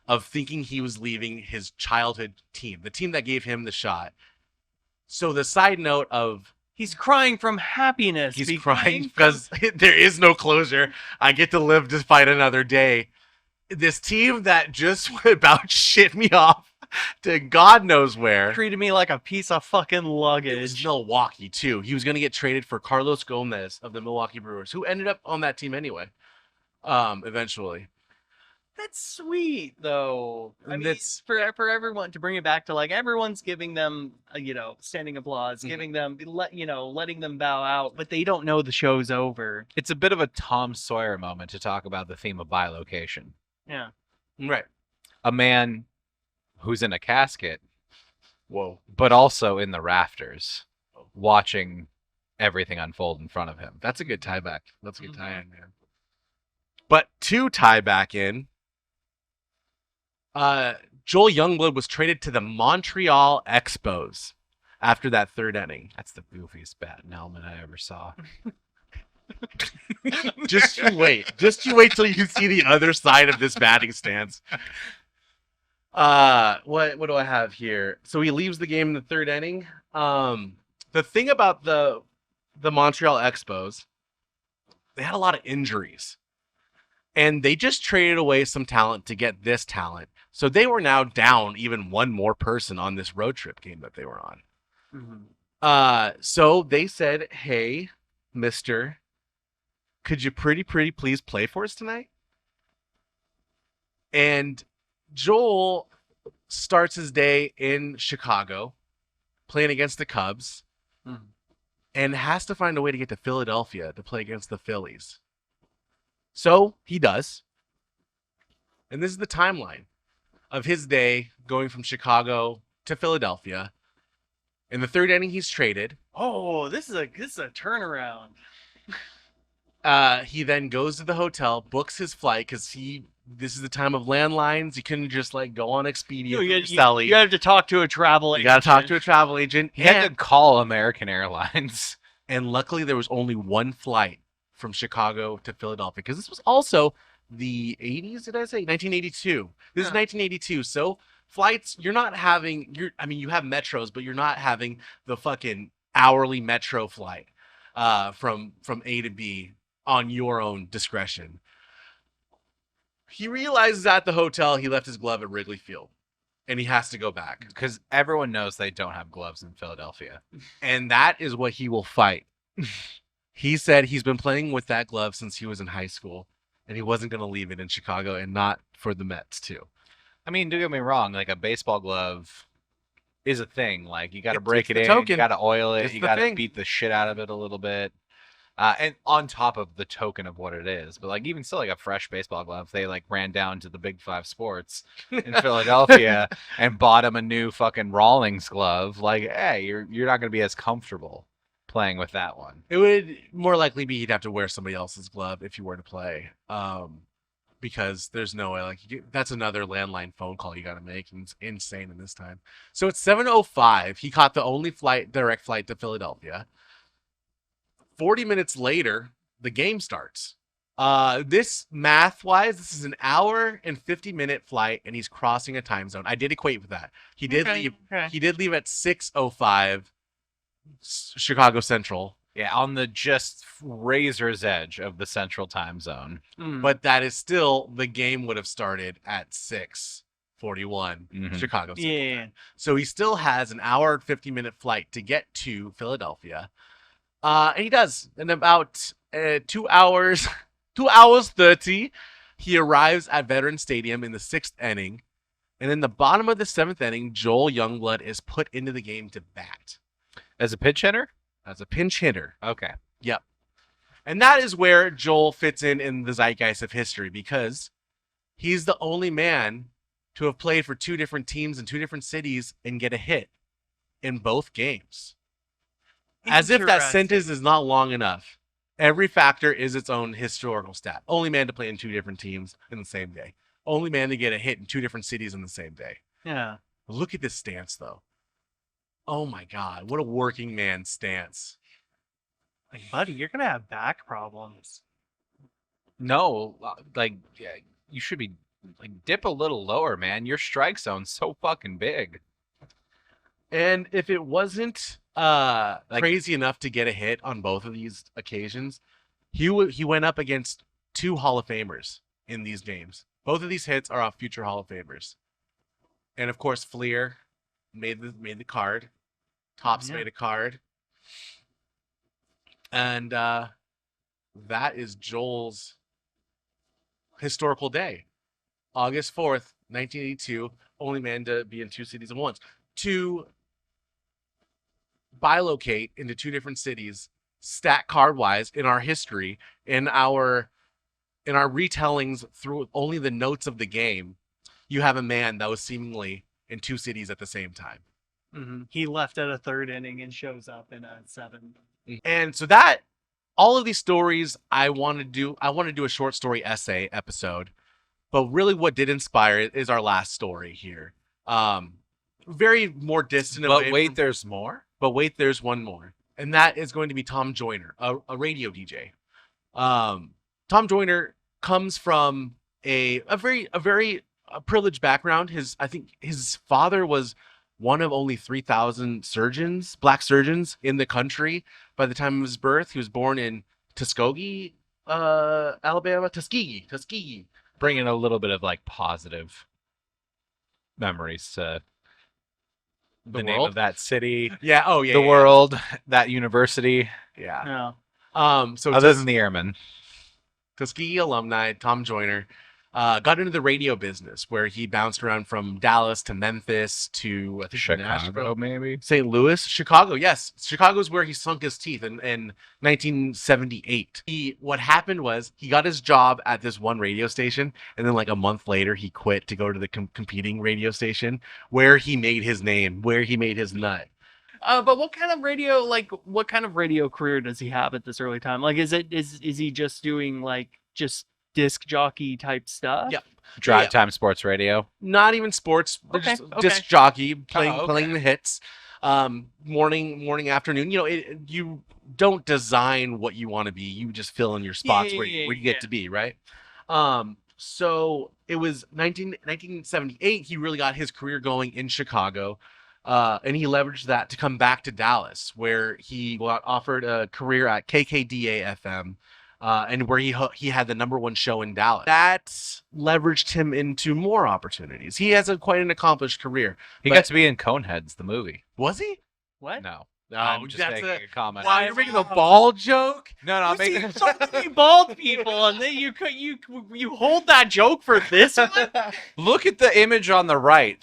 of thinking he was leaving his childhood team, the team that gave him the shot. So the side note of He's crying from happiness. he's crying because there is no closure. I get to live to fight another day. This team that just about shit me off to God knows where. treated me like a piece of fucking It luggage. was Milwaukee, too. He was going to get traded for Carlos Gomez of the Milwaukee Brewers, who ended up on that team anyway, eventually. That's sweet, though. I And mean, that's- for everyone to bring it back to like everyone's giving them, standing applause, giving them, letting them bow out, but they don't know the show's over. It's a bit of a Tom Sawyer moment to talk about the theme of bilocation. Yeah. Right. A man who's in a casket, Whoa. but also in the rafters, watching everything unfold in front of him. That's a good tie back. That's a good tie in, man. But to tie back in, Joel Youngblood was traded to the Montreal Expos after that 3rd inning. That's the goofiest bat and helmet I ever saw. Just you wait. Just you wait till you see the other side of this batting stance. What do I have here? So he leaves the game in the 3rd inning. The thing about the Montreal Expos, they had a lot of injuries. And they just traded away some talent to get this talent. So they were now down even one more person on this road trip game that they were on. So they said, "Hey, mister, could you pretty please play for us tonight?" And Joel starts his day in Chicago playing against the Cubs and has to find a way to get to Philadelphia to play against the Phillies. So he does. And this is the timeline of his day going from Chicago to Philadelphia. In the 3rd inning, he's traded. Oh, this is a turnaround. He then goes to the hotel, books his flight because this is the time of landlines. You couldn't just like go on Expedia. You have to talk to a travel agent. You got to talk to a travel agent. He had to call American Airlines. And luckily, there was only one flight from Chicago to Philadelphia because this was also the 80s. Did I say 1982? This is 1982. So flights, you're not having you have metros, but you're not having the fucking hourly metro flight from A to B on your own discretion. He realizes at the hotel he left his glove at Wrigley Field, and he has to go back. Because everyone knows they don't have gloves in Philadelphia. And that is what he will fight. He said he's been playing with that glove since he was in high school, and he wasn't going to leave it in Chicago, and not for the Mets, too. I mean, don't get me wrong. Like, a baseball glove is a thing. Like, you got to It's break it the in. token. You got to oil it. It's You the got to thing. beat the shit out of it a little bit. And on top of the token of what it is. But, like, even still, like, a fresh baseball glove, they, like, ran down to the Big Five Sports in Philadelphia and bought him a new fucking Rawlings glove. Like, hey, you're not going to be as comfortable playing with that one. It would more likely be he'd have to wear somebody else's glove if you were to play, because there's no way. Like that's another landline phone call you got to make, and it's insane in this time. So it's 7:05. He caught the only direct flight to Philadelphia. 40 minutes later, the game starts. This math-wise, this is an hour and 50-minute flight, and he's crossing a time zone. I did equate with that. He did leave. Okay. He did leave at 6:05. Chicago Central, Yeah, on the just razor's edge of the central time zone. but that is still the game would have started at 6:41 Mhm. Chicago Central. Yeah. Time. So he still has an hour and 50-minute flight to get to Philadelphia, and he does in about 2 hours, 2 hours 30. He arrives at Veterans Stadium in the 6th inning, and in the bottom of the 7th inning, Joel Youngblood is put into the game to bat As a pitch hitter? as a pinch hitter. Okay. Yep. And that is where Joel fits in the zeitgeist of history because he's the only man to have played for 2 different teams in 2 different cities and get a hit in both games. As if that Interesting. sentence is not long enough. Every factor is its own historical stat. Only man to play in 2 different teams in the same day. Only man to get a hit in 2 different cities in the same day. Yeah. Look at this stance, though. Oh my God, what a working man stance. Like, buddy, you're gonna have back problems. No, like, yeah, you should be, like, dip a little lower, man. Your strike zone's so fucking big. And if it wasn't crazy enough to get a hit on both of these occasions, he went up against 2 Hall of Famers in these games. Both of these hits are off future Hall of Famers. And of course, Fleer made the card. Topps Yeah. made a card. And that is Joel's historical day. August 4th, 1982, only man to be in 2 cities at once. To bilocate into 2 different cities, stat card wise, in our history, in our retellings through only the notes of the game, you have a man that was seemingly in 2 cities at the same time. He left at a 3rd inning and shows up in a 7th. And so that all of these stories I want to do a short story essay episode, but really what did inspire it is our last story here. Very more distant. But wait, there's more? But wait, there's one more. And that is going to be Tom Joyner, a radio DJ. Tom Joyner comes from a very privileged background. I think his father was one of only 3,000 surgeons, black surgeons in the country by the time of his birth. He was born in Tuskegee, Alabama. Tuskegee. Bringing a little bit of, like, positive memories to the name world? of that city, Yeah. Oh, yeah. the yeah, world, that university, Yeah. Yeah. So other than the airmen. Tuskegee alumni, Tom Joyner, got into the radio business where he bounced around from Dallas to Memphis to I think Chicago, Nashville, maybe? St. Louis, Chicago. Yes, Chicago's where he sunk his teeth in 1978. What happened was he got his job at this one radio station, and then like a month later he quit to go to the competing radio station where he made his name, where he made his nut. But what kind of radio career does he have at this early time? Like, is he just doing like just disc jockey type stuff? Yep. Drive Time Sports Radio. Not even sports. Okay, Just okay. disc jockey playing okay. playing the hits. Morning, afternoon. You don't design what you want to be. You just fill in your spots where you get to be, right? So it was 1978. He really got his career going in Chicago. And he leveraged that to come back to Dallas, where he got offered a career at KKDA FM, and where he had the #1 show in Dallas. That leveraged him into more opportunities. He has quite an accomplished career. He got to be in Coneheads, the movie. Was he? What? No. No, I'm just that's making a comment. Wow, you're making a ball joke? No, I'm You making see so many bald people, and then you hold that joke for this one? Look at the image on the right.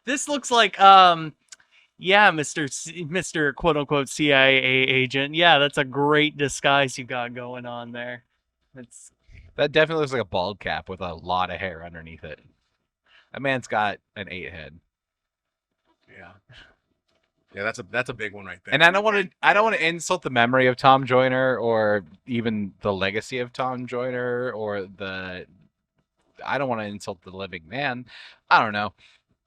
This looks like yeah, Mr. quote unquote CIA agent. Yeah, that's a great disguise you got going on there. That definitely looks like a bald cap with a lot of hair underneath it. That man's got an 8 head. Yeah. Yeah, that's a big one right there. And I don't want to insult the memory of Tom Joyner or even the legacy of Tom Joyner I don't want to insult the living man. I don't know.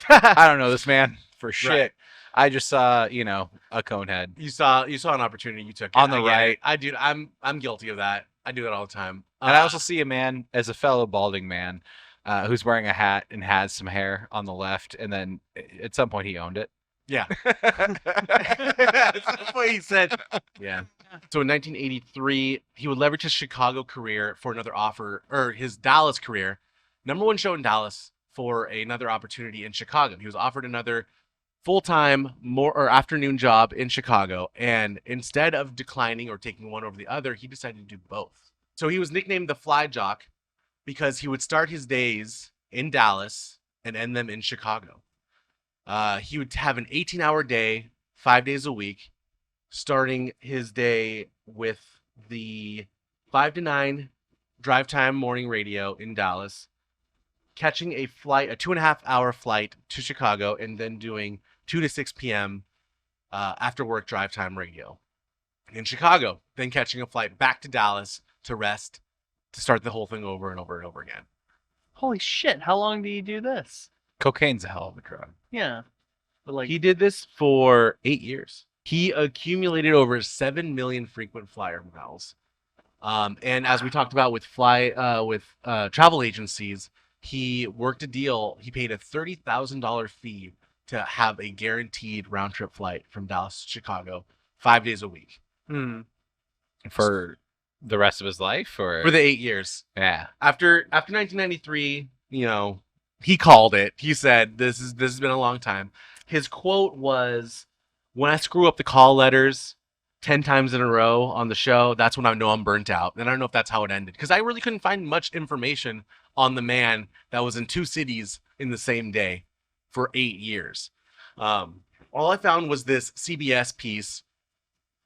I don't know this man for shit. Right. I just saw, a cone head. You saw an opportunity, you took it. On the I get right. it. I do. I'm guilty of that. I do that all the time. And I also see a man, as a fellow balding man, who's wearing a hat and has some hair on the left, and then at some point he owned it. Yeah. That's what he said. Yeah. So in 1983, he would leverage his Chicago career for another offer, or his Dallas career, #1 show in Dallas, for another opportunity in Chicago. He was offered another full-time afternoon job in Chicago, and instead of declining or taking one over the other, he decided to do both. So he was nicknamed the Fly Jock because he would start his days in Dallas and end them in Chicago. He would have an 18-hour day, 5 days a week, starting his day with the 5 to 9 drive time morning radio in Dallas, catching a 2.5-hour flight to Chicago, and then doing 2 to 6 p.m. After work drive time radio in Chicago, then catching a flight back to Dallas to rest, to start the whole thing over and over and over again. Holy shit! How long do you do this? Cocaine's a hell of a drug. Yeah, but He did this for 8 years. He accumulated over 7 million frequent flyer miles. And as we talked about with travel agencies, he worked a deal. He paid a $30,000 fee to have a guaranteed round trip flight from Dallas to Chicago 5 days a week For the rest of his life, or for the 8 years. yeah. After 1993, he called it. He said, this has been a long time. His quote was, "When I screw up the call letters 10 times in a row on the show, that's when I know I'm burnt out." And I don't know if that's how it ended, because I really couldn't find much information on the man that was in 2 cities in the same day for 8 years. All I found was this CBS piece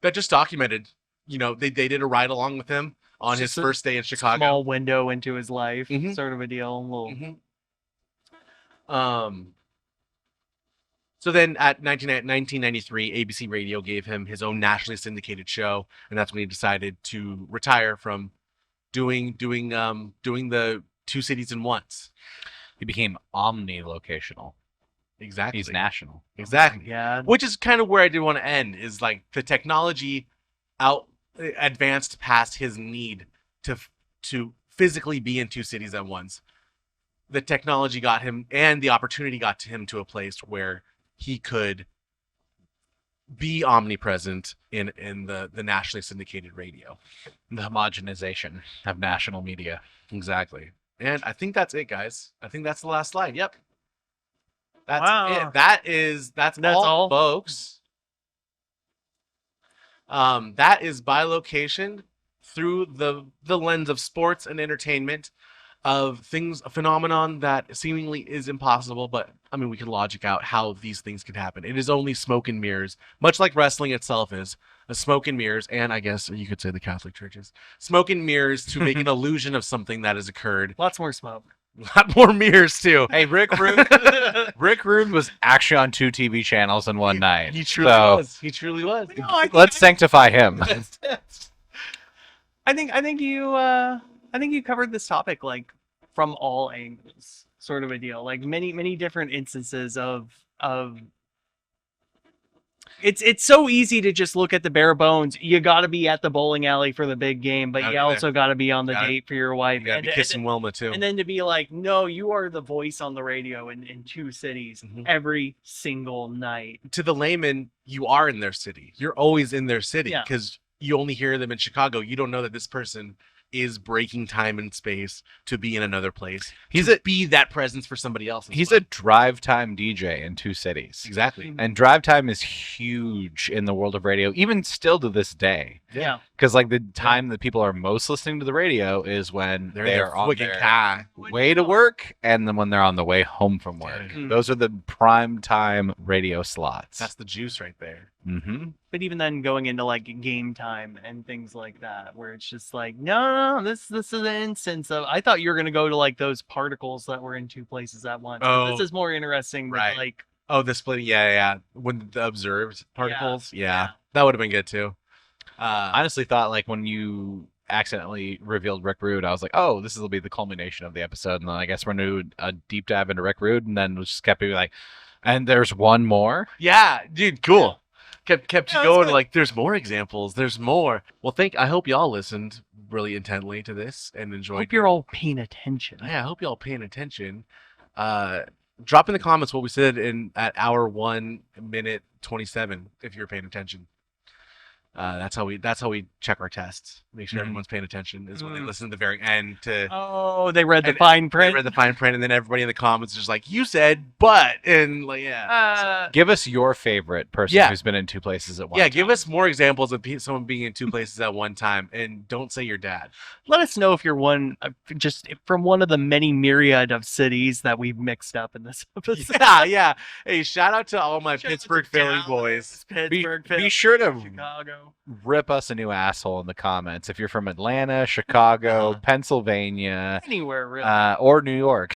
that just documented, they did a ride along with him on his first day in Chicago. Small window into his life, Mhm. sort of a deal. Mhm. So then at 1993, ABC Radio gave him his own nationally syndicated show, and that's when he decided to retire from doing the 2 cities in once. He became omni-locational. Exactly. He's national. Exactly. Yeah. Which is kind of where I did want to end, is like the technology advanced past his need to physically be in 2 cities at once. The technology got him, and the opportunity got to him, to a place where he could be omnipresent in the nationally syndicated radio. The homogenization of national media. Exactly. And I think that's it, guys. I think that's the last slide. Yep. That's Wow. it. That's all, folks. That is Bilocation through the lens of sports and entertainment, of things, a phenomenon that seemingly is impossible, but I mean, we can logic out how these things could happen. It is only smoke and mirrors, much like wrestling itself is a smoke and mirrors, and I guess you could say the Catholic churches, smoke and mirrors to make an illusion of something that has occurred. Lots more smoke. A lot more mirrors too. Hey, Rick Rude. Rick Rude was actually on 2 TV channels in one night. He truly So, was. He truly was. No, I think, let's sanctify him. I think you covered this topic like from all angles, sort of a deal. Like many different instances of it's so easy to just look at the bare bones. You got to be at the bowling alley for the big game, but Gotta you be also got to be on the Gotta- date for your wife. You gotta be kissing Wilma too. And then to be like, no, you are the voice on the radio in 2 cities Mhm. every single night. To the layman, you are in their city. You're always in their city Yeah. because you only hear them in Chicago. You don't know that this person is breaking time and space to be in another place. Be that presence for somebody else. He's a drive time DJ in 2 cities. exactly. And drive time is huge in the world of radio, even still to this day. Yeah. Because like the time that people are most listening to the radio is when They're in their on wicked their car. way to work and then when they're on the way home from work. Mm. Those are the prime time radio slots. That's the juice right there. Mm-hmm. But even then, going into like game time and things like that, where it's just like, no, this is an instance of. I thought you were gonna go to like those particles that were in 2 places at once. But this Oh, is more interesting. With, right. Like, Oh, the splitting. Yeah. When the observed particles. Yeah. yeah. That would have been good too. I honestly thought like when you accidentally revealed Rick Rude, I was like, oh, this will be the culmination of the episode. And then I guess we're going to do a deep dive into Rick Rude. And then we just kept being like, and there's one more. Yeah, dude, cool. Kept Yeah, you that's going good. like there's more examples. There's more. Well, I hope y'all listened really intently to this and I enjoyed. hope you're all paying attention. Yeah, I hope y'all paying attention. Drop in the comments what we said at hour 1:27 if you're paying attention. That's how we check our tests. Make sure Mhm. everyone's paying attention is when they Mm. listen to the very end to Oh, they read the And- fine they print. read the fine print, and then everybody in the comments is just like, "You said, but," and like, yeah. Give us your favorite person Yeah. who's been in 2 places at once. Yeah, give us more examples of someone being in 2 places at one time, and don't say your dad. Let us know if you're just from one of the many myriad of cities that we've mixed up in this episode. Yeah. Hey, shout out to all my Shout out to Pittsburgh Philly Dallas, boys. Pittsburgh, Be sure to Chicago. rip us a new asshole in the comments if you're from Atlanta, Chicago, Uh-huh. Pennsylvania, Anywhere really. or New York.